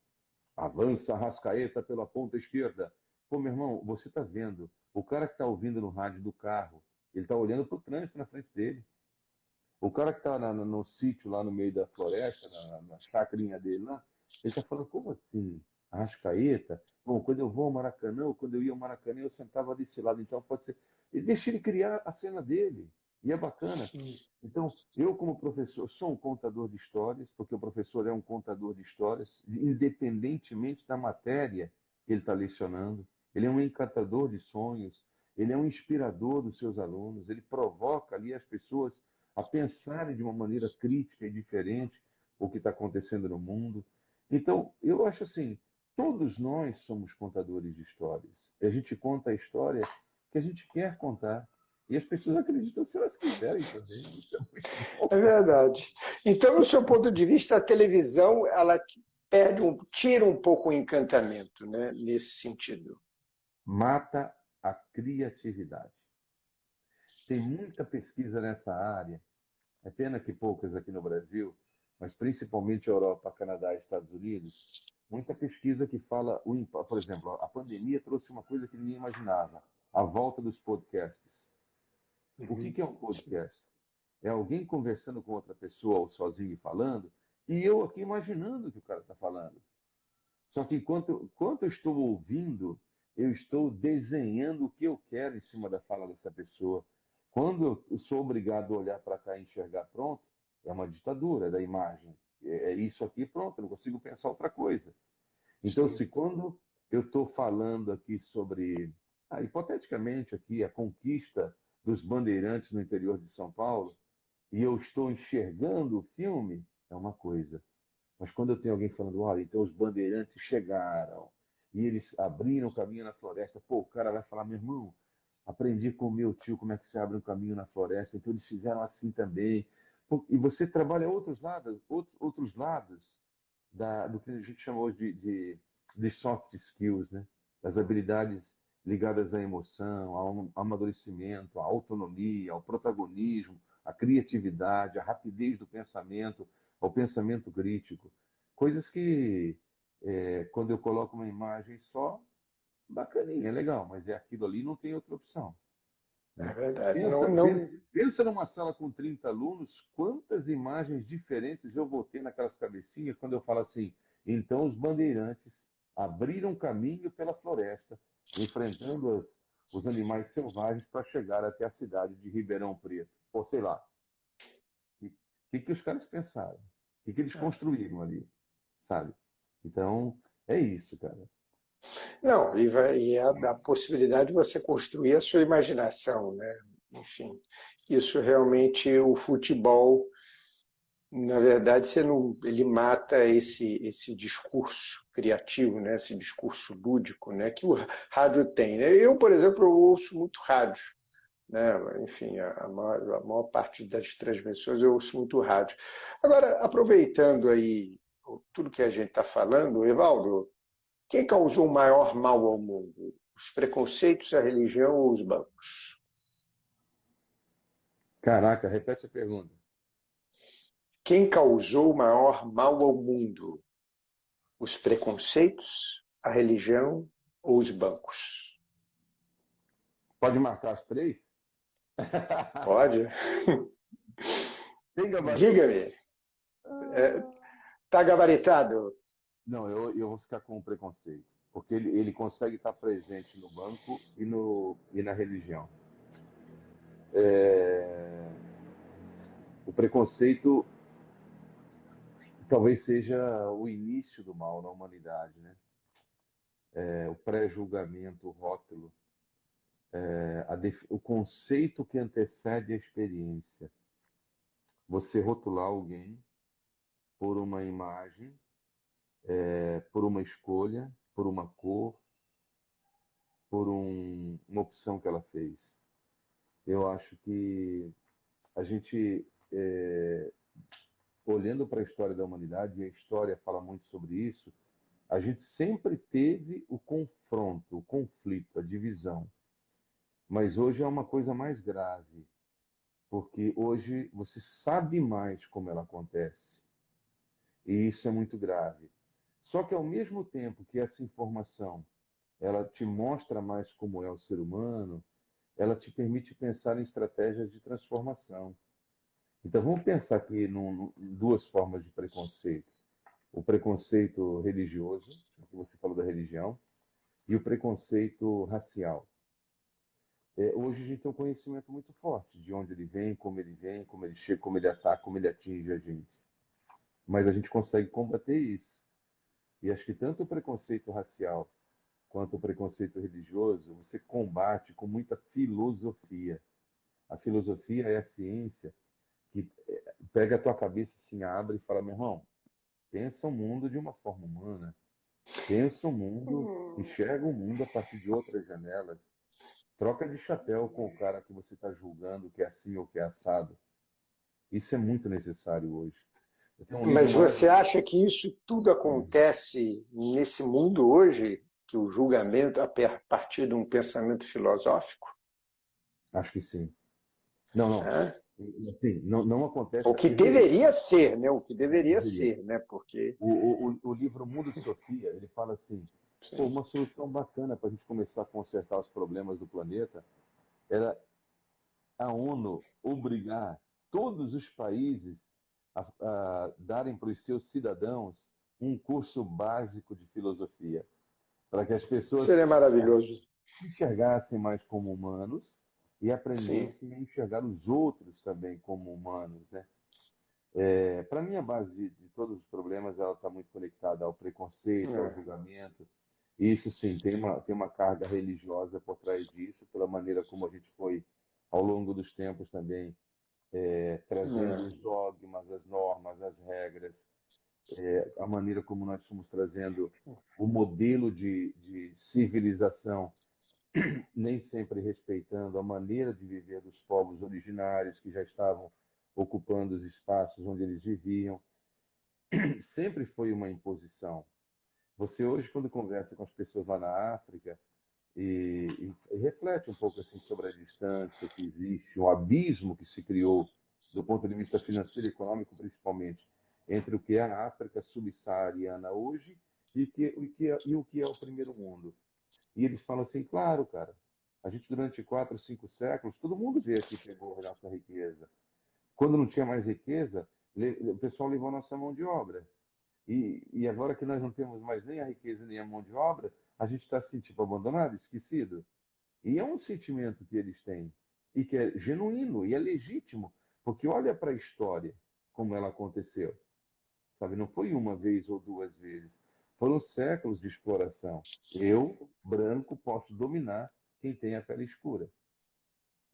avança Arrascaeta pela ponta esquerda. Pô, meu irmão, você está vendo. O cara que está ouvindo no rádio do carro, ele está olhando para o trânsito na frente dele. O cara que está no sítio, lá no meio da floresta, na chacrinha dele lá, ele está falando, como assim? Arrascaeta? Bom, quando eu vou ao Maracanã, ou quando eu ia ao Maracanã, eu sentava desse lado, então pode ser. E deixa ele criar a cena dele. E é bacana. Sim. Então, eu, como professor, sou um contador de histórias, porque o professor é um contador de histórias, independentemente da matéria que ele está lecionando. Ele é um encantador de sonhos, ele é um inspirador dos seus alunos, ele provoca ali as pessoas a pensarem de uma maneira crítica e diferente o que está acontecendo no mundo. Então, eu acho assim, todos nós somos contadores de histórias. E a gente conta a história que a gente quer contar. E as pessoas acreditam se elas quiserem também. Isso é muito bom. É verdade. Então, no seu ponto de vista, a televisão ela tira um pouco o encantamento, né, nesse sentido. Mata a criatividade. Tem muita pesquisa nessa área. É pena que poucas aqui no Brasil, mas principalmente Europa, Canadá e Estados Unidos, muita pesquisa que fala, por exemplo, a pandemia trouxe uma coisa que ninguém imaginava, a volta dos podcasts. O Uhum. que é um Sim. podcast? É alguém conversando com outra pessoa ou sozinho e falando, e eu aqui imaginando o que o cara está falando. Só que enquanto eu estou ouvindo, eu estou desenhando o que eu quero em cima da fala dessa pessoa. Quando eu sou obrigado a olhar para cá e enxergar, pronto, é uma ditadura da imagem. É isso aqui, pronto, eu não consigo pensar outra coisa. Então, Sim. se quando eu estou falando aqui sobre, hipoteticamente aqui, a conquista dos bandeirantes no interior de São Paulo, e eu estou enxergando o filme, é uma coisa. Mas quando eu tenho alguém falando, olha, então os bandeirantes chegaram e eles abriram o caminho na floresta, pô, o cara vai falar, meu irmão, aprendi com o meu tio como é que se abre um caminho na floresta, então eles fizeram assim também. Pô, e você trabalha outros lados do que a gente chamou de soft skills, né? Das habilidades ligadas à emoção, ao amadurecimento, à autonomia, ao protagonismo, à criatividade, à rapidez do pensamento, ao pensamento crítico. Coisas que, quando eu coloco uma imagem só, bacaninha, é legal, mas é aquilo ali, não tem outra opção. É Né? verdade. Pensa, Não, pensa, não, pensa numa sala com 30 alunos, quantas imagens diferentes eu vou ter naquelas cabecinhas quando eu falo assim, então os bandeirantes abriram caminho pela floresta, enfrentando os animais selvagens para chegar até a cidade de Ribeirão Preto. Ou sei lá, o que os caras pensaram? O que eles construíram ali, sabe? Então, é isso, cara. não, e a possibilidade de você construir a sua imaginação, né? Enfim, isso realmente o futebol, na verdade, ele mata esse discurso criativo, né? Esse discurso lúdico, né? Que o rádio tem, né? Eu, por exemplo, eu ouço muito rádio, né? Enfim, a maior parte das transmissões eu ouço muito rádio. Agora, aproveitando aí tudo que a gente está falando, Evaldo, quem causou o maior mal ao mundo? Os preconceitos, a religião ou os bancos? Caraca, repete a pergunta. Quem causou o maior mal ao mundo? Os preconceitos, a religião ou os bancos? Pode marcar as três? Pode? Tem gabarito? Diga-me. Está gabaritado? Não, eu vou ficar com o preconceito. Porque ele consegue estar presente no banco e na religião. O preconceito talvez seja o início do mal na humanidade, né? O pré-julgamento, o rótulo, o conceito que antecede a experiência. Você rotular alguém por uma imagem, por uma escolha, por uma cor, por uma opção que ela fez. Eu acho que a gente, olhando para a história da humanidade, e a história fala muito sobre isso, a gente sempre teve o confronto, o conflito, a divisão. Mas hoje é uma coisa mais grave, porque hoje você sabe mais como ela acontece. E isso é muito grave. Só que ao mesmo tempo que essa informação ela te mostra mais como é o ser humano, ela te permite pensar em estratégias de transformação. Então vamos pensar aqui em duas formas de preconceito. O preconceito religioso, que você falou da religião, e o preconceito racial. Hoje a gente tem um conhecimento muito forte de onde ele vem, como ele chega, como ele ataca, como ele atinge a gente. Mas a gente consegue combater isso. E acho que tanto o preconceito racial quanto o preconceito religioso, você combate com muita filosofia. A filosofia é a ciência que pega a tua cabeça assim, abre e fala, meu irmão, pensa o mundo de uma forma humana. Pensa o mundo, enxerga o mundo a partir de outras janelas. Troca de chapéu com o cara que você está julgando que é assim ou que é assado. Isso é muito necessário hoje. Eu tenho um livro Mas você maravilhoso. acha que isso tudo acontece nesse mundo hoje, que o julgamento a partir de um pensamento filosófico? Acho que sim. Não, não. Né? Sim, não, não O acontece que assim direto. deveria ser, né? O que deveria Deveria. ser, né? Porque, O livro Mundo de Sofia, ele fala assim, pô, sim. uma solução bacana para a gente começar a consertar os problemas do planeta era a ONU obrigar todos os países a darem para os seus cidadãos um curso básico de filosofia, para que as pessoas Seria maravilhoso. se enxergassem mais como humanos e Sim. aprendessem a enxergar os outros também como humanos, né? Para mim, a base de todos os problemas ela está muito conectada ao preconceito, ao É. julgamento. E isso, sim, tem uma carga religiosa por trás disso, pela maneira como a gente foi, ao longo dos tempos também, trazendo É. os dogmas, as normas, as regras, a maneira como nós fomos trazendo o modelo de civilização, nem sempre respeitando a maneira de viver dos povos originários que já estavam ocupando os espaços onde eles viviam. Sempre foi uma imposição. Você hoje, quando conversa com as pessoas lá na África e reflete um pouco assim sobre a distância que existe, o abismo que se criou do ponto de vista financeiro e econômico, principalmente, entre o que é a África subsaariana hoje o que é o primeiro mundo. E eles falam assim, claro, cara, a gente durante 4, 5 séculos, todo mundo veio aqui e pegou a nossa riqueza. Quando não tinha mais riqueza, o pessoal levou a nossa mão de obra. E agora que nós não temos mais nem a riqueza nem a mão de obra, a gente está assim, tipo, abandonado, esquecido. E é um sentimento que eles têm, e que é genuíno e é legítimo, porque olha para a história, como ela aconteceu. Sabe, não foi uma vez ou duas vezes, foram séculos de exploração. Eu, branco, posso dominar quem tem a pele escura,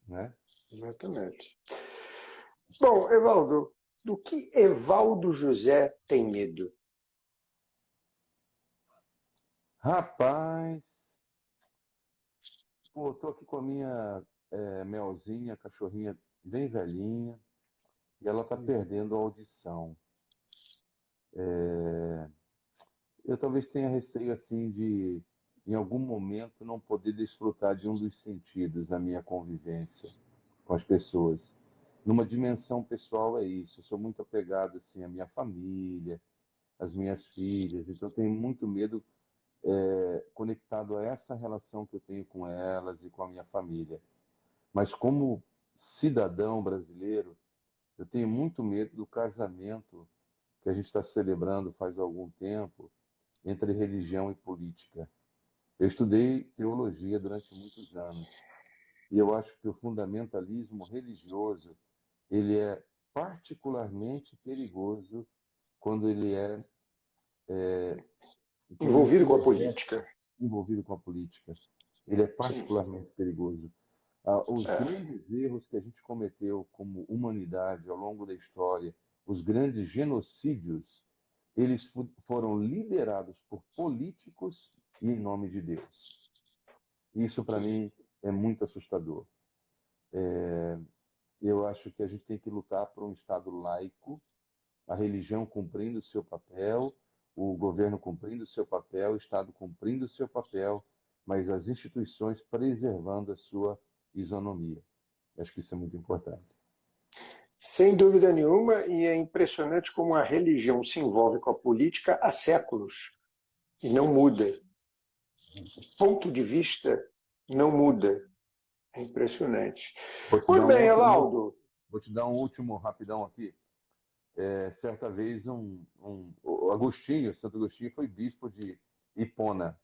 né? Exatamente. Bom, Evaldo, do que Evaldo José tem medo? Rapaz, pô, tô aqui com a minha Melzinha, cachorrinha bem velhinha, e ela tá perdendo a audição. Eu talvez tenha receio assim de, em algum momento, não poder desfrutar de um dos sentidos na minha convivência com as pessoas. numa dimensão pessoal é isso. Eu sou muito apegado assim à minha família, às minhas filhas, então eu tenho muito medo conectado a essa relação que eu tenho com elas e com a minha família. Mas como cidadão brasileiro, eu tenho muito medo do casamento que a gente está celebrando faz algum tempo entre religião e política. Eu estudei teologia durante muitos anos e eu acho que o fundamentalismo religioso ele é particularmente perigoso quando ele quando ele Envolvido se com a reveste política. envolvido com a política. Ele é Sim. particularmente perigoso. Os grandes erros que a gente cometeu como humanidade ao longo da história, os grandes genocídios, eles foram liderados por políticos e em nome de Deus. Isso, para mim, é muito assustador. Eu acho que a gente tem que lutar por um Estado laico, a religião cumprindo o seu papel, o governo cumprindo o seu papel, o Estado cumprindo o seu papel, mas as instituições preservando a sua isonomia. Acho que isso é muito importante. Sem dúvida nenhuma, e é impressionante como a religião se envolve com a política há séculos e não muda. O ponto de vista não muda. É impressionante. Muito bem, Evaldo. Vou te dar um último rapidão aqui. Certa vez, o Agostinho, Santo Agostinho, foi bispo de Hipona.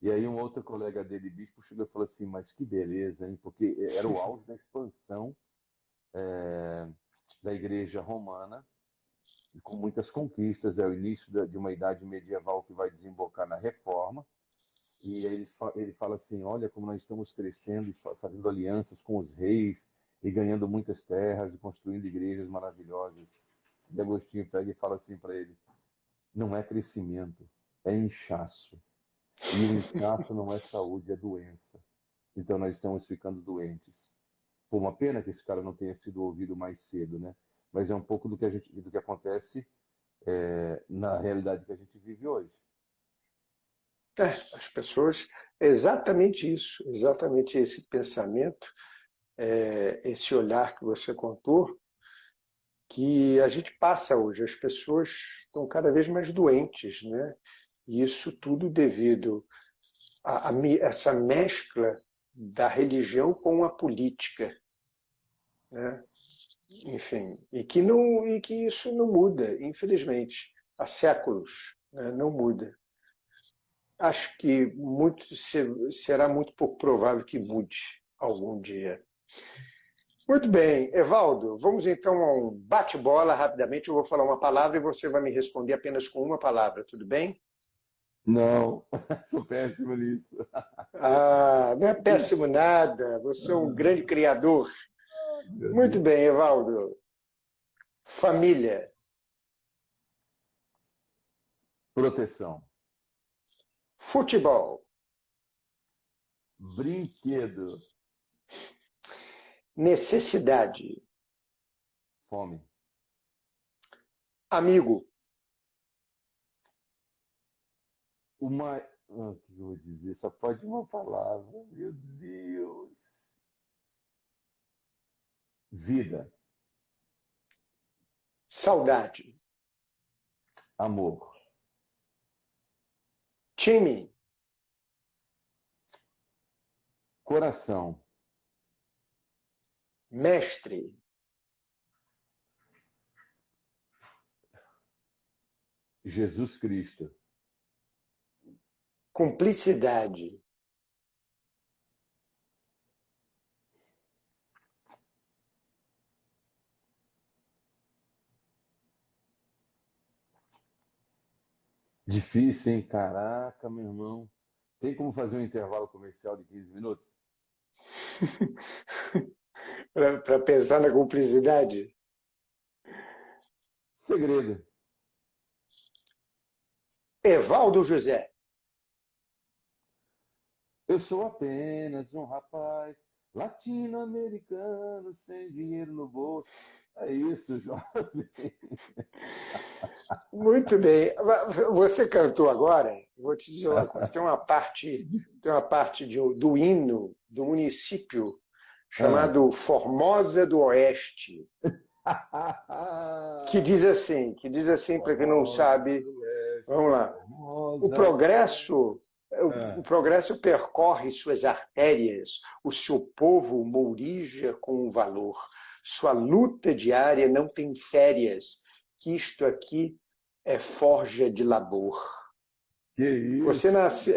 E aí um outro colega dele, bispo, chegou e falou assim, mas que beleza, hein? Porque era o auge da expansão da igreja romana, com muitas conquistas, é o início de uma idade medieval que vai desembocar na reforma, e aí ele fala assim, olha como nós estamos crescendo e fazendo alianças com os reis, e ganhando muitas terras, e construindo igrejas maravilhosas. E Agostinho pega e fala assim para ele, não é crescimento, é inchaço. E o inchaço não é saúde, é doença. Então nós estamos ficando doentes. Foi uma pena que esse cara não tenha sido ouvido mais cedo, né? Mas é um pouco do que acontece na realidade que a gente vive hoje. As pessoas, exatamente isso, exatamente esse pensamento, esse olhar que você contou, que a gente passa hoje. As pessoas estão cada vez mais doentes, né? E isso tudo devido a essa mescla da religião com a política, né? Enfim, e que isso não muda, infelizmente, há séculos, né? Não muda. Acho que será muito pouco provável que mude algum dia. Muito bem, Evaldo, vamos então a um bate-bola rapidamente. Eu vou falar uma palavra e você vai me responder apenas com uma palavra, tudo bem? Não, sou péssimo nisso. Ah, não é péssimo nada, você é um grande criador. Meu Muito Deus. bem, Evaldo. Família, Proteção. futebol, Brinquedo. necessidade, Fome. amigo, O que eu vou dizer? Só pode uma palavra. Meu Deus. Vida. saudade, Amor. time, Coração. mestre, Jesus Cristo. cumplicidade, Difícil, hein? Caraca, meu irmão. Tem como fazer um intervalo comercial de 15 minutos? para pensar na cumplicidade. Segredo. Evaldo José. Eu sou apenas um rapaz latino-americano sem dinheiro no bolso. É isso, jovem. Muito bem. Você cantou agora, vou te dizer uma coisa, tem uma parte do hino do município Ah. chamado Formosa do Oeste, que diz assim, para quem não Formosa sabe, do Oeste, vamos lá. O Formosa do progresso, o Ah, progresso percorre suas artérias, o seu povo mourija com valor. Sua luta diária não tem férias, que isto aqui é forja de labor. que Você, isso?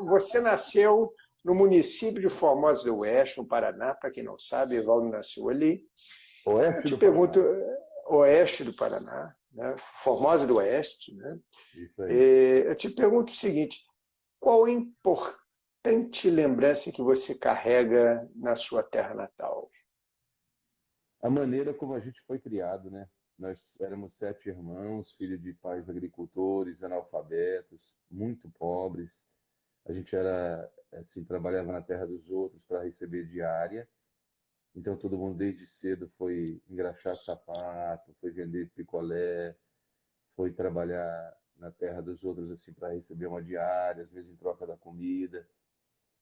você nasceu no município de Formosa do Oeste, no Paraná, para quem não sabe, Evaldo nasceu ali. Eu Oeste te do pergunto, Paraná. oeste do Paraná, né? Formosa do Oeste, né? Isso aí. Eu te pergunto o seguinte, qual a importante lembrança que você carrega na sua terra natal? A maneira como a gente foi criado, né? Nós éramos 7 irmãos, filhos de pais agricultores, analfabetos, muito pobres. A gente era, assim, trabalhava na terra dos outros para receber diária. Então todo mundo desde cedo foi engraxar sapato, foi vender picolé, foi trabalhar na terra dos outros assim para receber uma diária, às vezes em troca da comida.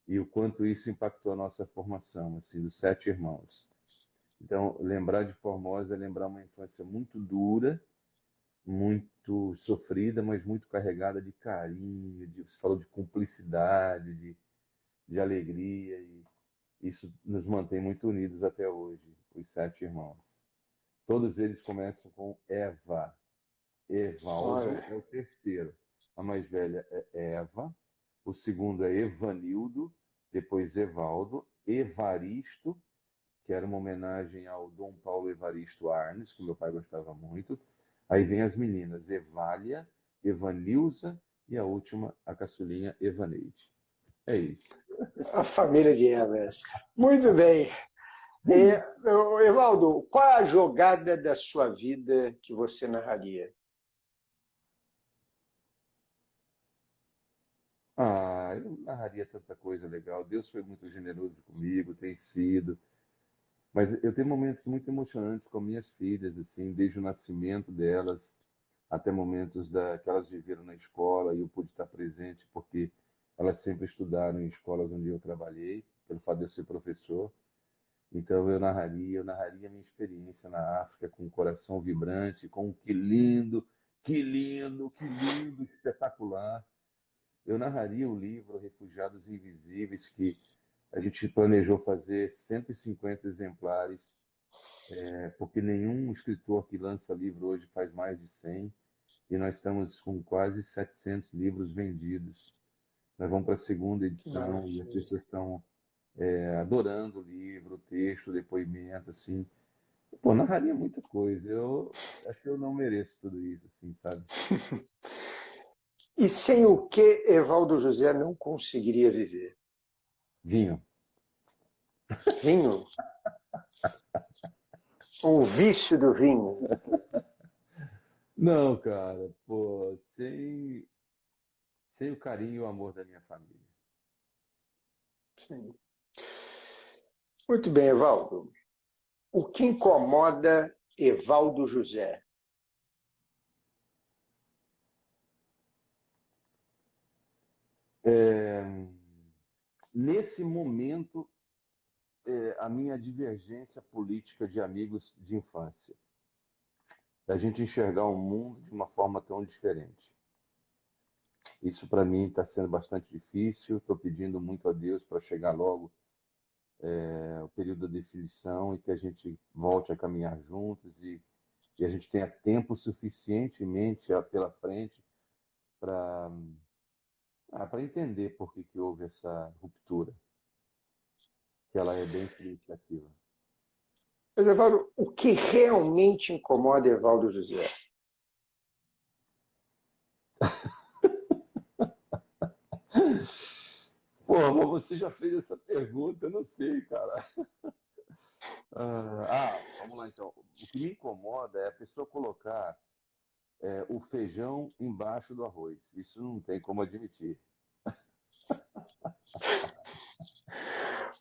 E o quanto isso impactou a nossa formação, assim, dos 7 irmãos. Então, lembrar de Formosa é lembrar uma infância muito dura, muito sofrida, mas muito carregada de carinho, você falou de cumplicidade, de alegria, e isso nos mantém muito unidos até hoje, os 7 irmãos. Todos eles começam com Eva. Evaldo Olha, é o terceiro. A mais velha é Eva, o segundo é Evanildo, depois Evaldo, Evaristo, que era uma homenagem ao Dom Paulo Evaristo Arnes, que meu pai gostava muito. Aí vem as meninas, Evália, Evanilza e a última, a caçulinha, Evaneide. É isso. a família de Evas. Muito bem. Evaldo, qual a jogada da sua vida que você narraria? Ah, eu não narraria tanta coisa legal. Deus foi muito generoso comigo, tem sido. Mas eu tenho momentos muito emocionantes com minhas filhas, assim, desde o nascimento delas até momentos que elas viveram na escola e eu pude estar presente porque elas sempre estudaram em escolas onde eu trabalhei, pelo fato de eu ser professor. Então eu narraria a minha experiência na África com um coração vibrante, com um que lindo, que lindo, que lindo, espetacular. Eu narraria o livro Refugiados Invisíveis, que a gente planejou fazer 150 exemplares, porque nenhum escritor que lança livro hoje faz mais de 100, e nós estamos com quase 700 livros vendidos. Nós vamos para a segunda Que edição e as maravilha. pessoas estão adorando o livro, o texto, o depoimento, assim. Pô, narraria muita coisa. Eu acho que eu não mereço tudo isso, assim, sabe? E sem o que Evaldo José não conseguiria viver? Vinho. Vinho? O vício do vinho. Não, cara, pô, sem o carinho e o amor da minha família. Sim. Muito bem, Evaldo. O que incomoda Evaldo José? É, nesse momento, a minha divergência política de amigos de infância, da gente enxergar o mundo de uma forma tão diferente. Isso para mim está sendo bastante difícil. Estou pedindo muito a Deus para chegar logo o período da definição e que a gente volte a caminhar juntos e a gente tenha tempo suficientemente pela frente para para entender por que houve essa ruptura, que ela é bem significativa. Mas, Evaldo, o que realmente incomoda Evaldo José? Pô, mas você já fez essa pergunta, eu não sei, cara. Vamos lá então. O que me incomoda é a pessoa colocar o feijão embaixo do arroz. Isso não tem como admitir.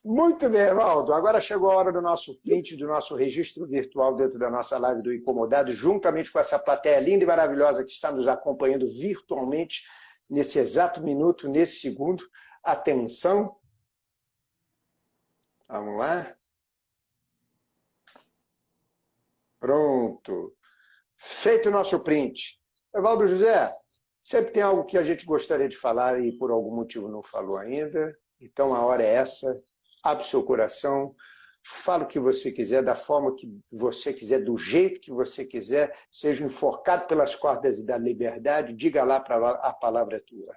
Muito bem, Evaldo. Agora chegou a hora do nosso print, do nosso registro virtual dentro da nossa live do Incomodado, juntamente com essa plateia linda e maravilhosa que está nos acompanhando virtualmente nesse exato minuto, nesse segundo. Atenção. Vamos lá? Pronto. Feito o nosso print. Evaldo José, sempre tem algo que a gente gostaria de falar e por algum motivo não falou ainda. Então a hora é essa. Abre seu coração. Fala o que você quiser, da forma que você quiser, do jeito que você quiser. Seja enforcado pelas cordas da liberdade. Diga lá, a palavra é tua.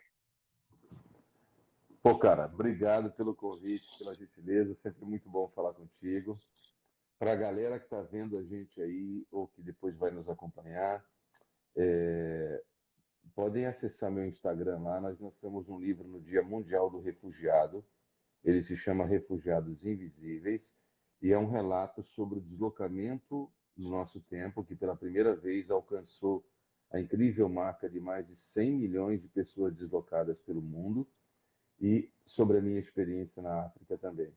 Pô, cara, obrigado pelo convite, pela gentileza. Sempre muito bom falar contigo. Para a galera que está vendo a gente aí, ou que depois vai nos acompanhar, podem acessar meu Instagram lá. Nós lançamos um livro no Dia Mundial do Refugiado. Ele se chama Refugiados Invisíveis e é um relato sobre o deslocamento no nosso tempo, que pela primeira vez alcançou a incrível marca de mais de 100 milhões de pessoas deslocadas pelo mundo, e sobre a minha experiência na África também.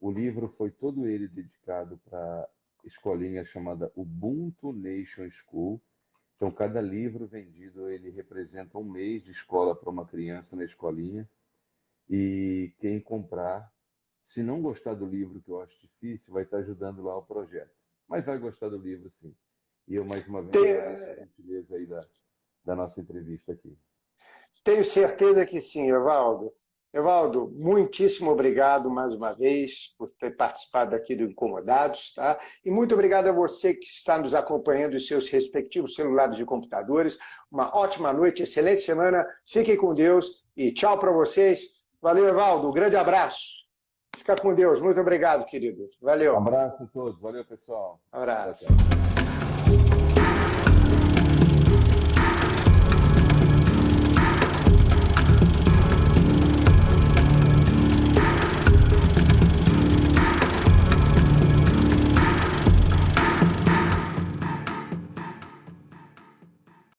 O livro foi todo ele dedicado para a escolinha chamada Ubuntu Nation School. Então, cada livro vendido, ele representa um mês de escola para uma criança na escolinha. E quem comprar, se não gostar do livro, que eu acho difícil, vai estar ajudando lá o projeto. Mas vai gostar do livro, sim. E eu, mais uma vez, agradeço a gentileza aí da nossa entrevista aqui. Tenho certeza que sim, Evaldo. Evaldo, muitíssimo obrigado mais uma vez por ter participado aqui do Incomodados, tá? E muito obrigado a você que está nos acompanhando em seus respectivos celulares e computadores. Uma ótima noite, excelente semana. Fiquem com Deus e tchau para vocês. Valeu, Evaldo. Um grande abraço. Fica com Deus. Muito obrigado, querido. Valeu. Um abraço a todos. Valeu, pessoal. Um abraço. Tchau, tchau.